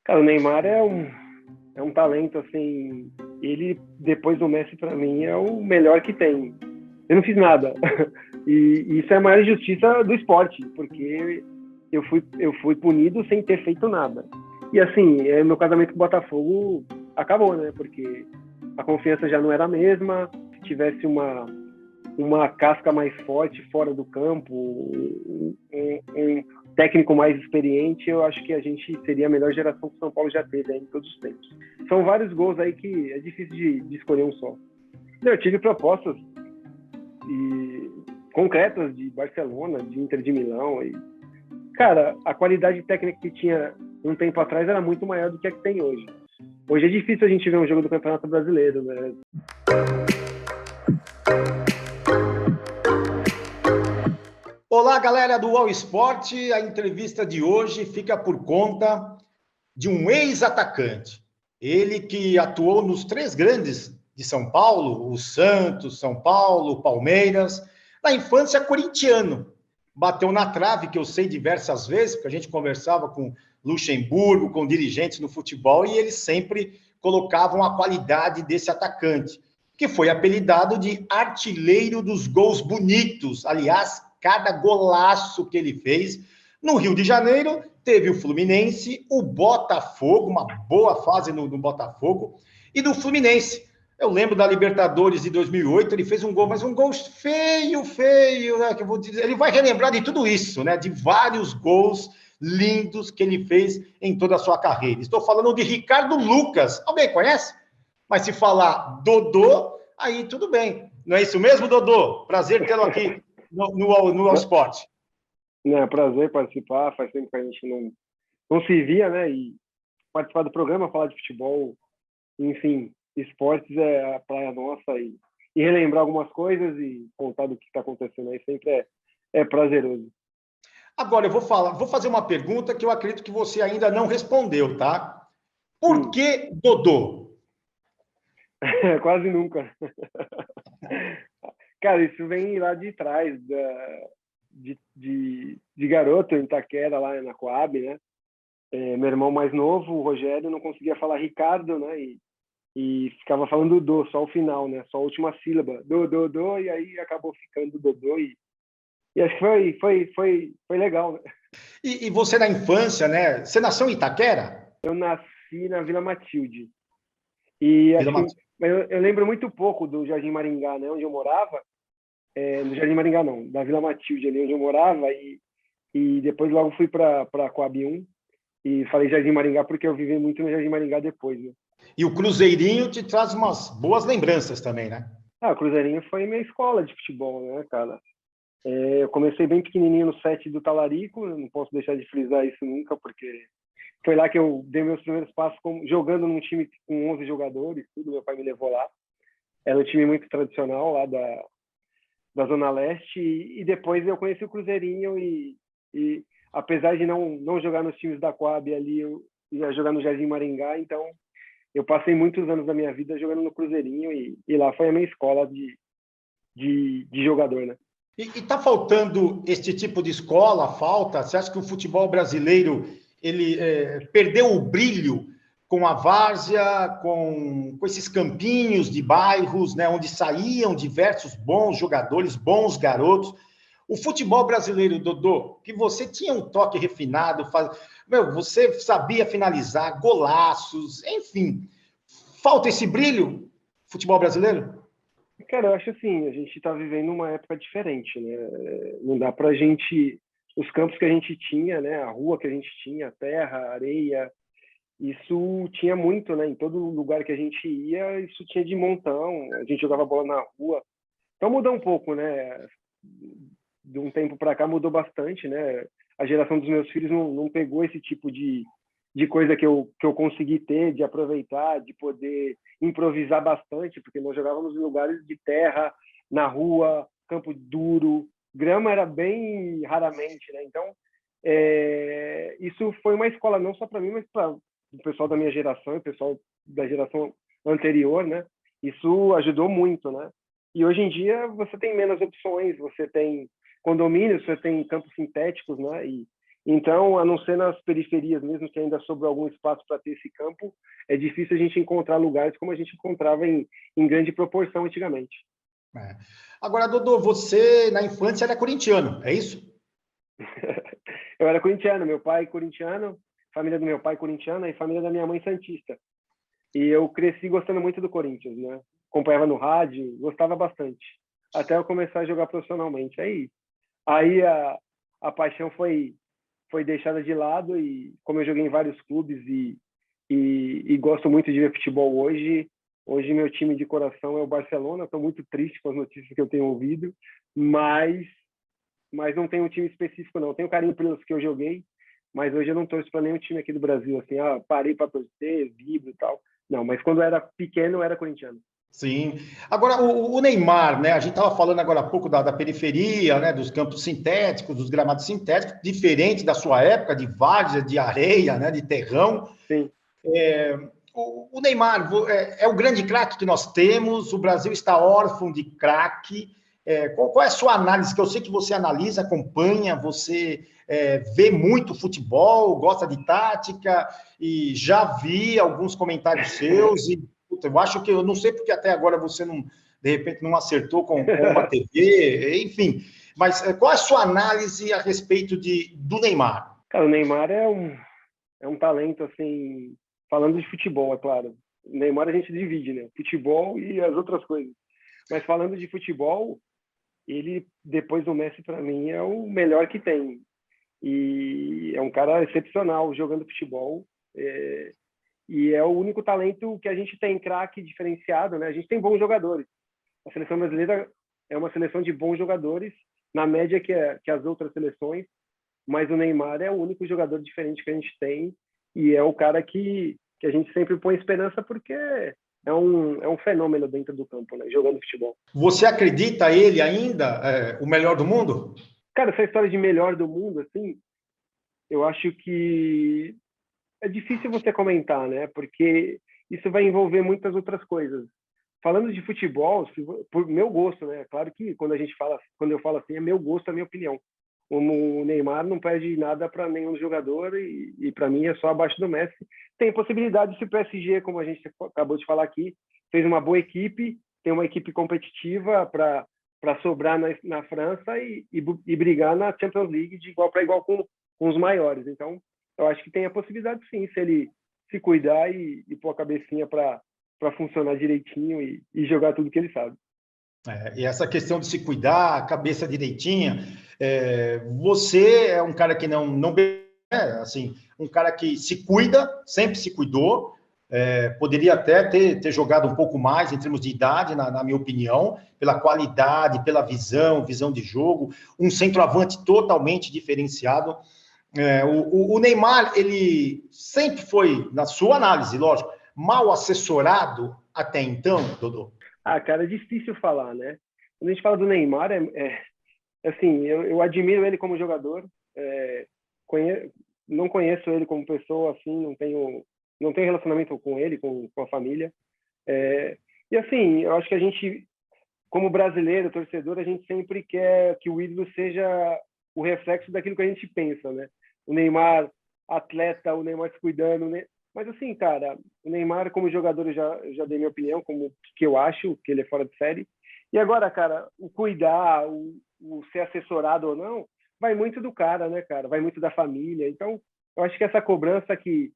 Cara, o Neymar é um talento, assim, ele, depois do Messi, para mim, é o melhor que tem. Eu não fiz nada. E isso é a maior injustiça do esporte, porque eu fui punido sem ter feito nada. E assim, meu casamento com o Botafogo acabou, né? Porque a confiança já não era a mesma. Se tivesse uma casca mais forte fora do campo, um técnico mais experiente, eu acho que a gente seria a melhor geração que o São Paulo já teve aí, em todos os tempos. São vários gols aí que é difícil de escolher um só. Eu tive propostas concretas de Barcelona, de Inter de Milão. Cara, a qualidade técnica que tinha um tempo atrás era muito maior do que a que tem hoje. Hoje é difícil a gente ver um jogo do Campeonato Brasileiro, né? Olá, galera do All Sport. A entrevista de hoje fica por conta de um ex-atacante. Ele que atuou nos três grandes de São Paulo, o Santos, São Paulo, Palmeiras. Na infância, corintiano. Bateu na trave, que eu sei diversas vezes, porque a gente conversava com Luxemburgo, com dirigentes no futebol, e eles sempre colocavam a qualidade desse atacante, que foi apelidado de artilheiro dos gols bonitos. Aliás, cada golaço que ele fez. No Rio de Janeiro, teve o Fluminense, o Botafogo, uma boa fase no Botafogo, e do Fluminense. Eu lembro da Libertadores de 2008, ele fez um gol, mas um gol feio, né, que eu vou dizer. Ele vai relembrar de tudo isso, né, de vários gols lindos que ele fez em toda a sua carreira. Estou falando de Ricardo Lucas. Alguém conhece? Mas se falar Dodô, aí tudo bem. Não é isso mesmo, Dodô? Prazer tê-lo aqui no All Sport. É prazer participar, faz tempo que a gente não se via, né? E participar do programa, falar de futebol, enfim, esportes é a praia nossa, e relembrar algumas coisas e contar do que está acontecendo aí sempre é prazeroso. Agora, eu vou fazer uma pergunta que eu acredito que você ainda não respondeu, tá? Por que Dodô? Quase nunca. Cara, isso vem lá de trás, de garoto em Itaquera, lá na Coab, né? Meu irmão mais novo, o Rogério, não conseguia falar Ricardo, né? E ficava falando Dô, só o final, né? Só a última sílaba. Dô, e aí acabou ficando Dodô. E acho que foi legal, né? E você na infância, né? Você nasceu em Itaquera? Eu nasci na Vila Matilde. E acho que eu lembro muito pouco do Jardim Maringá, né? Onde eu morava. No Jardim Maringá, não. Da Vila Matilde, ali onde eu morava. E depois logo fui para Coab 1. E falei Jardim Maringá porque eu vivi muito no Jardim Maringá depois, né? E o Cruzeirinho te traz umas boas lembranças também, né? O Cruzeirinho foi minha escola de futebol, né, cara? Eu comecei bem pequenininho no 7 do Talarico, não posso deixar de frisar isso nunca, porque foi lá que eu dei meus primeiros passos jogando num time com 11 jogadores, tudo, meu pai me levou lá. Era um time muito tradicional lá da Zona Leste, e depois eu conheci o Cruzeirinho e apesar de não jogar nos times da Coab ali, eu ia jogar no Jardim Maringá, então eu passei muitos anos da minha vida jogando no Cruzeirinho e lá foi a minha escola de jogador, né? E tá faltando este tipo de escola? Falta? Você acha que o futebol brasileiro ele perdeu o brilho com a várzea, com esses campinhos de bairros, né, onde saíam diversos bons jogadores, bons garotos? O futebol brasileiro, Dodô, que você tinha um toque refinado, você sabia finalizar, golaços, enfim. Falta esse brilho, futebol brasileiro? Cara, eu acho assim, a gente está vivendo uma época diferente, né? Não dá pra gente... Os campos que a gente tinha, né? A rua que a gente tinha, a terra, a areia, isso tinha muito, né? Em todo lugar que a gente ia, isso tinha de montão, a gente jogava bola na rua. Então mudou um pouco, né? De um tempo para cá mudou bastante, né? A geração dos meus filhos não pegou esse tipo de coisa que eu consegui ter, de aproveitar, de poder improvisar bastante, porque nós jogávamos em lugares de terra, na rua, campo duro, grama era bem raramente, né? Então, isso foi uma escola não só para mim, mas para o pessoal da minha geração e o pessoal da geração anterior, né? Isso ajudou muito, né? E hoje em dia você tem menos opções, você tem condomínios, você tem campos sintéticos, né? Então, a não ser nas periferias mesmo, que ainda sobrou algum espaço para ter esse campo, é difícil a gente encontrar lugares como a gente encontrava em grande proporção antigamente. É. Agora, Dodô, você na infância era corintiano, é isso? Eu era corintiano, meu pai corintiano, família do meu pai corintiana e família da minha mãe santista. E eu cresci gostando muito do Corinthians, né? Acompanhava no rádio, gostava bastante. Até eu começar a jogar profissionalmente. Aí a paixão foi deixada de lado e como eu joguei em vários clubes e gosto muito de ver futebol hoje meu time de coração é o Barcelona. Estou muito triste com as notícias que eu tenho ouvido, mas não tenho um time específico não. Tenho carinho pelos que eu joguei, mas hoje eu não torço para nenhum time aqui do Brasil, assim, parei para torcer, vibro e tal. Não, mas quando eu era pequeno eu era corintiano. Sim. Agora, o Neymar, né? A gente estava falando agora há pouco da periferia, né? Dos campos sintéticos, dos gramados sintéticos, diferente da sua época, de várzea, de areia, né? De terrão. Sim. O Neymar é o grande craque que nós temos, o Brasil está órfão de craque. Qual é a sua análise? Que eu sei que você analisa, acompanha, você vê muito futebol, gosta de tática, e já vi alguns comentários seus, e puta, eu acho que eu não sei porque até agora você não, de repente, não acertou com uma TV, enfim. Mas qual é a sua análise a respeito do Neymar? Cara, o Neymar é um talento, assim, falando de futebol, é claro. O Neymar a gente divide, né? Futebol e as outras coisas. Mas falando de futebol, ele, depois do Messi, para mim, é o melhor que tem. E é um cara excepcional jogando futebol. E é o único talento que a gente tem, craque diferenciado, né? A gente tem bons jogadores. A seleção brasileira é uma seleção de bons jogadores, na média que as outras seleções, mas o Neymar é o único jogador diferente que a gente tem e é o cara que a gente sempre põe esperança porque é um fenômeno dentro do campo, né? Jogando futebol. Você acredita ele ainda o melhor do mundo? Cara, essa história de melhor do mundo, assim, eu acho que é difícil você comentar, né? Porque isso vai envolver muitas outras coisas. Falando de futebol, por meu gosto, né? Claro que quando eu falo assim, é meu gosto, é a minha opinião. O Neymar não perde nada para nenhum jogador e para mim é só abaixo do Messi. Tem possibilidade se o PSG, como a gente acabou de falar aqui, fez uma boa equipe, tem uma equipe competitiva para sobrar na França e brigar na Champions League de igual para igual com os maiores. Então, eu acho que tem a possibilidade sim, se ele se cuidar e pôr a cabecinha para funcionar direitinho e jogar tudo que ele sabe. E essa questão de se cuidar, a cabeça direitinha, você é um cara que não assim, um cara que se cuida, sempre se cuidou, poderia até ter jogado um pouco mais em termos de idade, na minha opinião, pela qualidade, pela visão de jogo, um centroavante totalmente diferenciado. O Neymar, ele sempre foi, na sua análise, lógico, mal assessorado até então, Dodô? Cara, é difícil falar, né? Quando a gente fala do Neymar, assim, eu admiro ele como jogador, não conheço ele como pessoa, assim, não tenho relacionamento com ele, com a família. E assim, eu acho que a gente, como brasileiro, torcedor, a gente sempre quer que o ídolo seja o reflexo daquilo que a gente pensa, né? O Neymar, atleta, o Neymar se cuidando, né? Mas assim, cara, o Neymar como jogador eu já dei minha opinião, como que eu acho que ele é fora de série. E agora, cara, o cuidar, o ser assessorado ou não, vai muito do cara, né, cara? Vai muito da família. Então, eu acho que essa cobrança que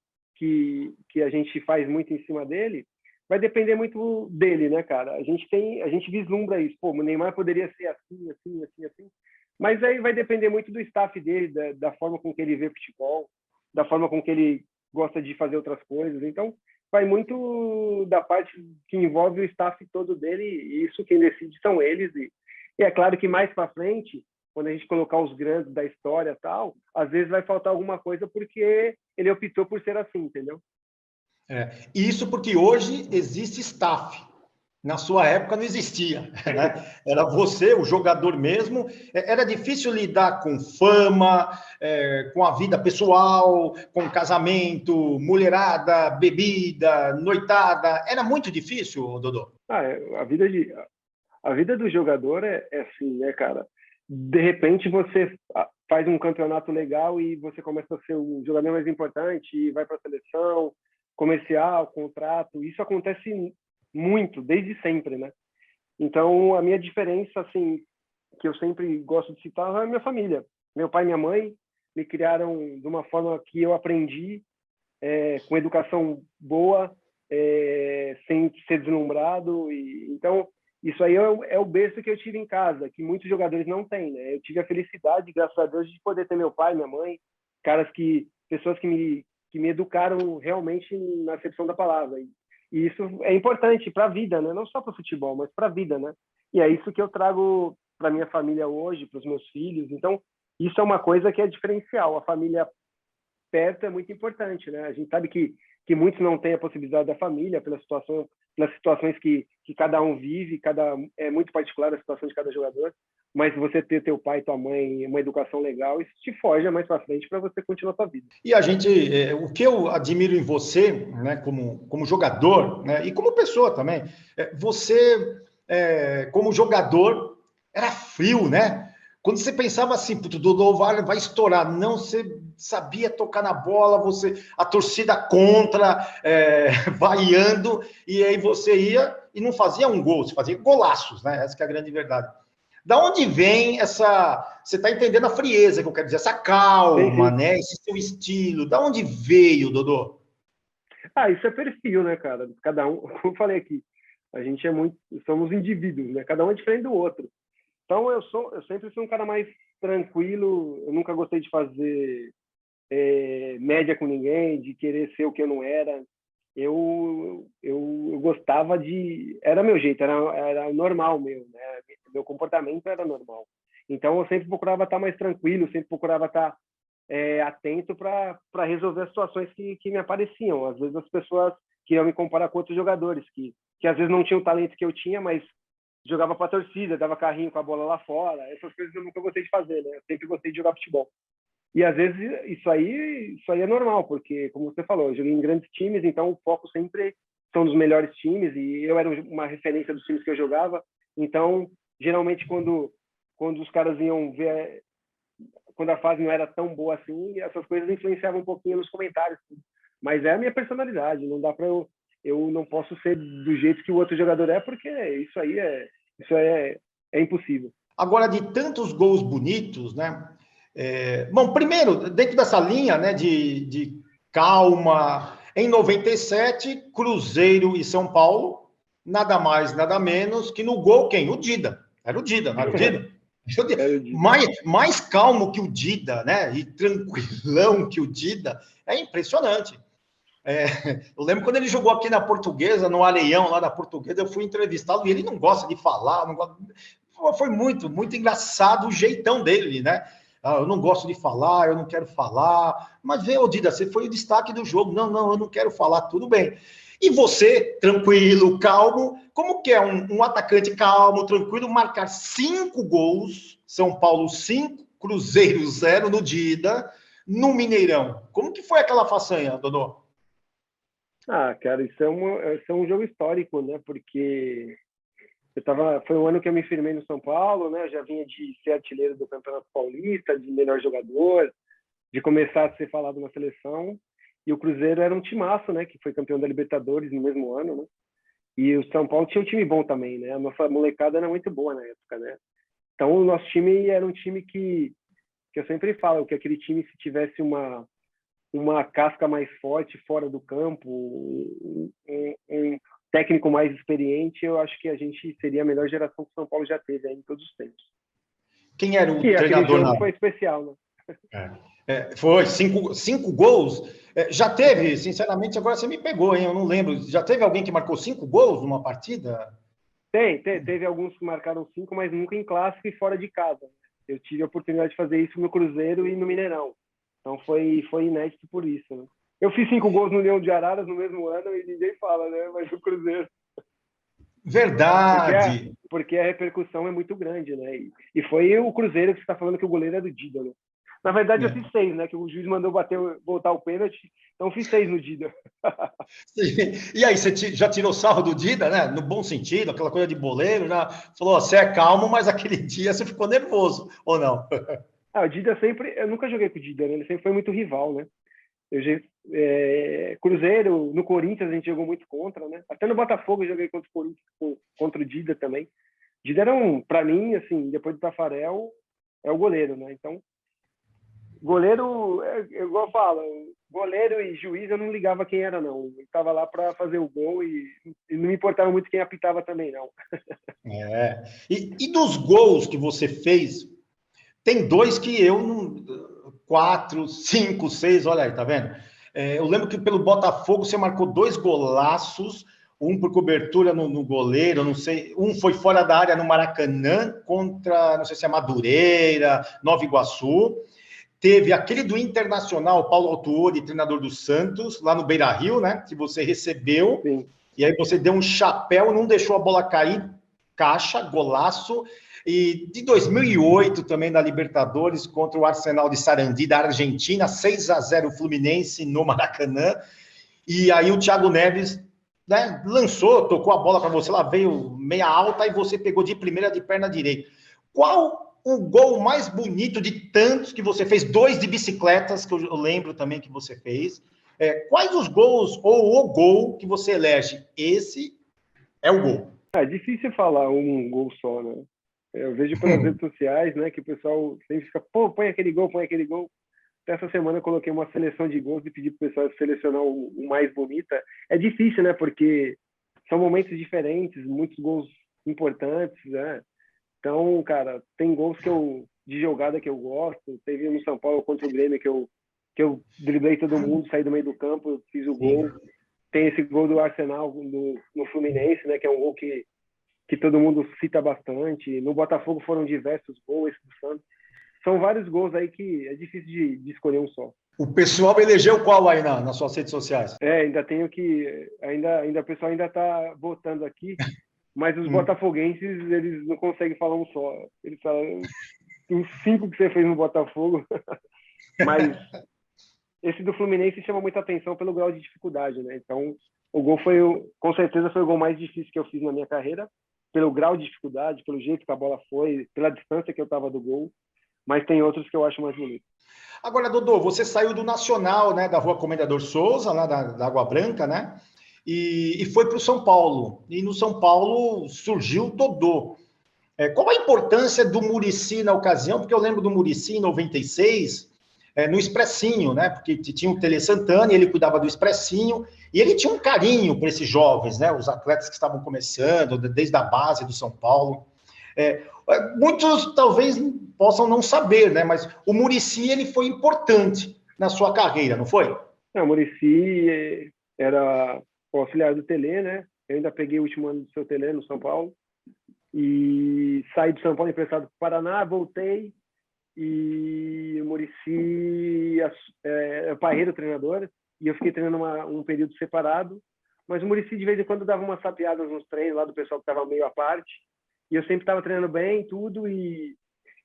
a gente faz muito em cima dele vai depender muito dele, né, cara? A gente vislumbra isso. Pô, o Neymar poderia ser assim, assim, assim, assim. Mas aí vai depender muito do staff dele, da forma com que ele vê futebol, da forma com que ele gosta de fazer outras coisas. Então, vai muito da parte que envolve o staff todo dele, e isso quem decide são eles. E é claro que mais para frente, quando a gente colocar os grandes da história e tal, às vezes vai faltar alguma coisa porque ele optou por ser assim, entendeu? Isso porque hoje existe staff. Na sua época não existia, né? Era você, o jogador mesmo. Era difícil lidar com fama, com a vida pessoal, com casamento, mulherada, bebida, noitada. Era muito difícil, Dodô. A vida do jogador é assim, né, cara? De repente você faz um campeonato legal e você começa a ser o jogador mais importante e vai para a seleção, comercial, contrato. Isso acontece muito, desde sempre, né? Então, a minha diferença, assim, que eu sempre gosto de citar é a minha família. Meu pai e minha mãe me criaram de uma forma que eu aprendi, com educação boa, sem ser deslumbrado. Então, isso aí é o berço que eu tive em casa, que muitos jogadores não têm, né? Eu tive a felicidade, graças a Deus, de poder ter meu pai, minha mãe, pessoas que me educaram realmente na acepção da palavra. E isso é importante para a vida, né? Não só para o futebol, mas para a vida, né? E é isso que eu trago para minha família hoje, para os meus filhos. Então, isso é uma coisa que é diferencial. A família perto é muito importante, né? A gente sabe que muitos não têm a possibilidade da família pelas situações que cada um vive, é muito particular a situação de cada jogador, mas você ter teu pai e tua mãe uma educação legal, isso te forja mais para frente para você continuar a sua vida. E o que eu admiro em você, né, como jogador, né, e como pessoa também, você, como jogador, era frio, né? Quando você pensava assim, o Dodô vai estourar, não, você sabia tocar na bola, a torcida contra, vaiando, e aí você ia e não fazia um gol, você fazia golaços, né? Essa que é a grande verdade. Da onde vem você está entendendo a frieza que eu quero dizer, essa calma, Sim. né? Esse seu estilo, da onde veio, Dodô? Isso é perfil, né, cara? Cada um, como eu falei aqui, a gente somos indivíduos, né? Cada um é diferente do outro. Então, eu sempre fui um cara mais tranquilo, eu nunca gostei de fazer média com ninguém, de querer ser o que eu não era. Eu gostava era meu jeito, era normal meu, né? Meu comportamento era normal. Então, eu sempre procurava estar mais tranquilo, sempre procurava estar atento para resolver as situações que me apareciam. Às vezes, as pessoas queriam me comparar com outros jogadores, que às vezes não tinham o talento que eu tinha, mas jogava para a torcida, dava carrinho com a bola lá fora. Essas coisas eu nunca gostei de fazer, né? Eu sempre gostei de jogar futebol. E às vezes isso aí é normal, porque, como você falou, eu joguei em grandes times, então o foco sempre são dos melhores times, e eu era uma referência dos times que eu jogava. Então, geralmente, quando os caras iam ver, quando a fase não era tão boa assim, essas coisas influenciavam um pouquinho nos comentários. Mas é a minha personalidade, não dá para eu não posso ser do jeito que o outro jogador é, porque isso aí é impossível. Agora, de tantos gols bonitos, né? Bom, primeiro, dentro dessa linha, né, de calma, em 97, Cruzeiro e São Paulo, nada mais, nada menos que no gol quem? O Dida. Era o Dida, não era o Dida? Era o Dida. Mais calmo que o Dida, né? E tranquilão que o Dida, é impressionante. Eu lembro quando ele jogou aqui na Portuguesa, no Areião lá da Portuguesa, eu fui entrevistá-lo e ele não gosta de falar, foi muito, muito engraçado o jeitão dele, né? Eu não gosto de falar, eu não quero falar, mas vê, Dida, você foi o destaque do jogo. Não, eu não quero falar, tudo bem. E você, tranquilo, calmo, como que é um atacante calmo, tranquilo, marcar 5 gols, São Paulo 5, Cruzeiro 0 no Dida, no Mineirão? Como que foi aquela façanha, Dodô? Cara, isso é um jogo histórico, né? Porque foi um ano que eu me firmei no São Paulo, né? Eu já vinha de ser artilheiro do Campeonato Paulista, de melhor jogador, de começar a ser falado na seleção. E o Cruzeiro era um timaço, né? Que foi campeão da Libertadores no mesmo ano, né? E o São Paulo tinha um time bom também, né? A nossa molecada era muito boa na época, né? Então, o nosso time era um time que eu sempre falo, que aquele time, se tivesse uma casca mais forte fora do campo, um técnico mais experiente, eu acho que a gente seria a melhor geração que o São Paulo já teve aí em todos os tempos. Quem era o treinador? Aquele jogo foi especial, né? Foi 5 gols. Já teve, sinceramente, agora você me pegou, hein? Eu não lembro. Já teve alguém que marcou 5 gols numa partida? Teve alguns que marcaram 5, mas nunca em clássico e fora de casa. Eu tive a oportunidade de fazer isso no Cruzeiro e no Mineirão. Então foi inédito por isso, né? Eu fiz 5 gols no Leão de Araras no mesmo ano e ninguém fala, né? Mas o Cruzeiro. Verdade. Porque a repercussão é muito grande, né? E foi o Cruzeiro que você está falando que o goleiro é do Dida, né? Na verdade, eu fiz 6, né? Que o juiz mandou voltar o pênalti, então eu fiz 6 no Dida. E aí, você já tirou sarro do Dida, né? No bom sentido, aquela coisa de boleiro, já falou, você é calmo, mas aquele dia você ficou nervoso, ou não? O Dida sempre... Eu nunca joguei com o Dida, né? Ele sempre foi muito rival, né? Cruzeiro, no Corinthians a gente jogou muito contra, né? Até no Botafogo eu joguei contra o Corinthians, contra o Dida também. Dida era para mim, assim, depois do Tafarel, é o goleiro, né? Então, goleiro, igual eu falo, goleiro e juiz eu não ligava quem era, não. Eu estava lá para fazer o gol e não me importava muito quem apitava também, não. E dos gols que você fez, tem dois que eu não. 4, 5, 6, olha aí, tá vendo? Eu lembro que pelo Botafogo você marcou 2 golaços, um por cobertura no goleiro, não sei, um foi fora da área no Maracanã contra, não sei se é Madureira, Nova Iguaçu. Teve aquele do Internacional, Paulo Autuori, treinador do Santos, lá no Beira-Rio, né? Que você recebeu, Sim. E aí você deu um chapéu, não deixou a bola cair, caixa, golaço. E de 2008 também na Libertadores contra o Arsenal de Sarandi da Argentina, 6-0 Fluminense no Maracanã. E aí o Thiago Neves, né, lançou, tocou a bola para você, ela veio meia alta e você pegou de primeira de perna direita. Qual o gol mais bonito de tantos que você fez? 2 de bicicletas, que eu lembro também que você fez. Quais os gols ou o gol que você elege? Esse é o gol. É difícil falar um gol só, né? Eu vejo pelas redes sociais, né, que o pessoal sempre fica, pô, põe aquele gol, põe aquele gol. Até essa semana eu coloquei uma seleção de gols e pedi pro pessoal selecionar o mais bonita. É difícil, né, porque são momentos diferentes, muitos gols importantes, né? Então, cara, tem gols de jogada que eu gosto. Teve no São Paulo contra o Grêmio que eu driblei todo mundo, saí do meio do campo, fiz o gol. Tem esse gol do Arsenal no Fluminense, né, que é um gol que todo mundo cita bastante. No Botafogo foram diversos gols, esse do Santos. São vários gols aí que é difícil de escolher um só. O pessoal elegeu qual aí nas suas redes sociais? Ainda tenho que... Ainda o pessoal ainda está votando aqui, mas os botafoguenses, eles não conseguem falar um só. Eles falam os 5 que você fez no Botafogo. Mas esse do Fluminense chama muita atenção pelo grau de dificuldade, né? Então, o gol com certeza foi o gol mais difícil que eu fiz na minha carreira, pelo grau de dificuldade, pelo jeito que a bola foi, pela distância que eu estava do gol. Mas tem outros que eu acho mais bonitos. Agora, Dodô, você saiu do Nacional, né, da Rua Comendador Souza, lá da Água Branca, né? E foi para o São Paulo. E no São Paulo surgiu o Dodô. Qual a importância do Muricy na ocasião? Porque eu lembro do Muricy em 96, no Expressinho, né? Porque tinha o Tele Santana e ele cuidava do Expressinho. E ele tinha um carinho para esses jovens, né? Os atletas que estavam começando, desde a base do São Paulo. Muitos talvez possam não saber, né? Mas o Muricy, ele foi importante na sua carreira, não foi? O Muricy era o auxiliar do Tele, né? Eu ainda peguei o último ano do seu Tele no São Paulo. E saí do São Paulo emprestado para o Paraná, voltei. E o Muricy é o parreiro treinador. E eu fiquei treinando um período separado. Mas o Muricy, de vez em quando, dava umas sapeadas nos treinos lá do pessoal que estava meio à parte. E eu sempre estava treinando bem, tudo. E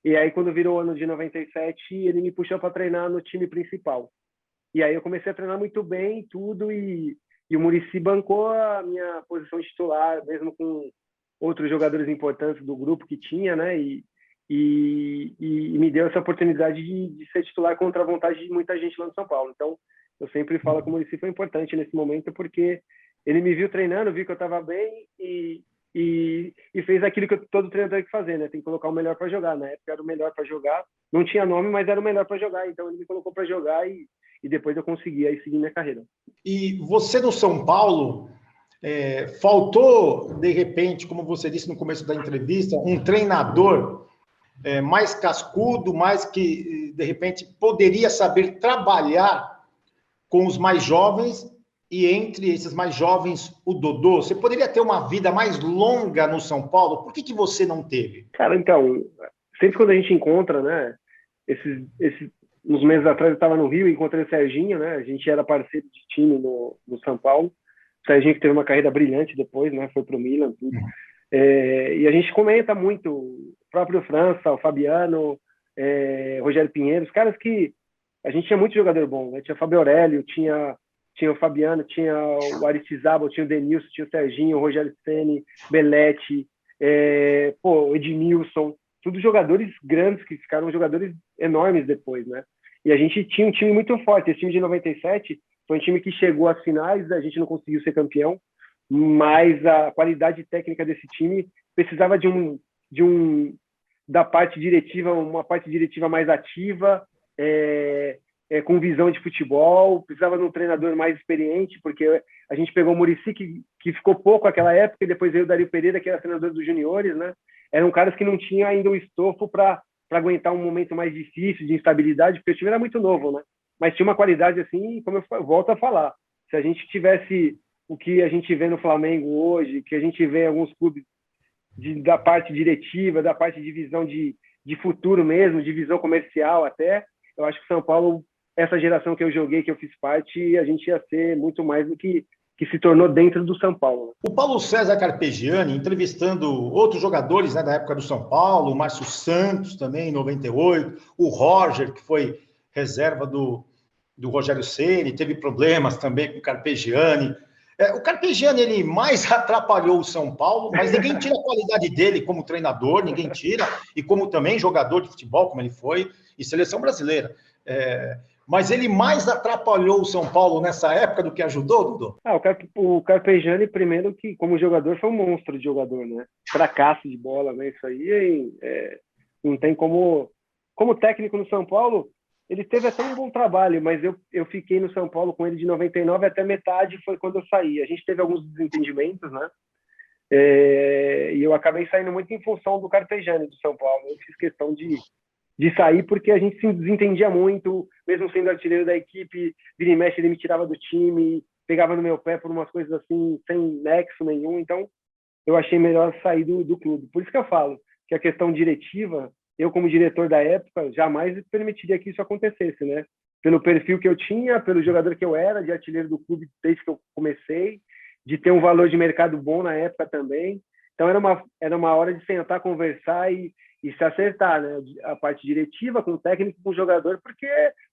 aí, quando virou o ano de 97, ele me puxou para treinar no time principal. E aí eu comecei a treinar muito bem, tudo. E o Muricy bancou a minha posição de titular, mesmo com outros jogadores importantes do grupo que tinha, né? E me deu essa oportunidade de ser titular contra a vontade de muita gente lá no São Paulo. Então, eu sempre falo que o Muricy foi importante nesse momento, porque ele me viu treinando, viu que eu estava bem e fez aquilo que todo treinador tem que fazer, né? Tem que colocar o melhor para jogar. Na época era o melhor para jogar. Não tinha nome, mas era o melhor para jogar. Então, ele me colocou para jogar e depois eu consegui aí seguir minha carreira. E você no São Paulo... faltou, de repente, como você disse no começo da entrevista, um treinador mais cascudo, mais que, de repente, poderia saber trabalhar com os mais jovens e entre esses mais jovens, o Dodô. Você poderia ter uma vida mais longa no São Paulo? Por que você não teve? Cara, então, sempre quando a gente encontra, né, uns meses atrás eu estava no Rio e encontrei o Serginho, né, a gente era parceiro de time no São Paulo. O Serginho que teve uma carreira brilhante depois, né? Foi pro Milan, tudo. E a gente comenta muito, o próprio França, o Fabiano, Rogério Pinheiro, os caras que a gente tinha muito jogador bom, né? Tinha Fabio Aurélio, tinha o Fabiano, tinha o Aristizábal, tinha o Denilson, tinha o Serginho, o Rogério Ceni, Belletti, o Edmilson, tudo jogadores grandes, que ficaram jogadores enormes depois, né? E a gente tinha um time muito forte. Esse time de 97 foi um time que chegou às finais, a gente não conseguiu ser campeão, mas a qualidade técnica desse time precisava da parte diretiva, uma parte diretiva mais ativa, com visão de futebol, precisava de um treinador mais experiente, porque a gente pegou o Muricy, que ficou pouco naquela época, e depois veio o Dario Pereira, que era treinador dos juniores, né? Eram caras que não tinham ainda o estofo para aguentar um momento mais difícil, de instabilidade, porque o time era muito novo, né? Mas tinha uma qualidade assim, como eu volto a falar, se a gente tivesse o que a gente vê no Flamengo hoje, que a gente vê em alguns clubes da parte diretiva, da parte de visão de futuro mesmo, de visão comercial até, eu acho que o São Paulo, essa geração que eu joguei, que eu fiz parte, a gente ia ser muito mais do que se tornou dentro do São Paulo. O Paulo César Carpegiani, entrevistando outros jogadores, né, da época do São Paulo, o Márcio Santos também, em 98, o Roger, que foi reserva do Rogério Ceni, teve problemas também com o Carpegiani. O Carpegiani, ele mais atrapalhou o São Paulo, mas ninguém tira a qualidade dele como treinador, ninguém tira, e como também jogador de futebol, como ele foi, e seleção brasileira. Mas ele mais atrapalhou o São Paulo nessa época do que ajudou, Dudu? O Carpegiani, primeiro, que como jogador foi um monstro de jogador, né? Fracasso de bola, né? Isso aí não tem como... Como técnico no São Paulo, ele teve até um bom trabalho, mas eu fiquei no São Paulo com ele de 99 até metade, foi quando eu saí. A gente teve alguns desentendimentos, né? E eu acabei saindo muito em função do Carpegiani do São Paulo. Eu fiz questão de sair porque a gente se desentendia muito, mesmo sendo artilheiro da equipe, vira e mexe ele me tirava do time, pegava no meu pé por umas coisas assim, sem nexo nenhum, então eu achei melhor sair do clube. Por isso que eu falo que a questão diretiva, eu como diretor da época, jamais permitiria que isso acontecesse, né? Pelo perfil que eu tinha, pelo jogador que eu era, de artilheiro do clube desde que eu comecei, de ter um valor de mercado bom na época também. Então era uma hora de sentar, conversar e se acertar, né? A parte diretiva com o técnico, com o jogador, porque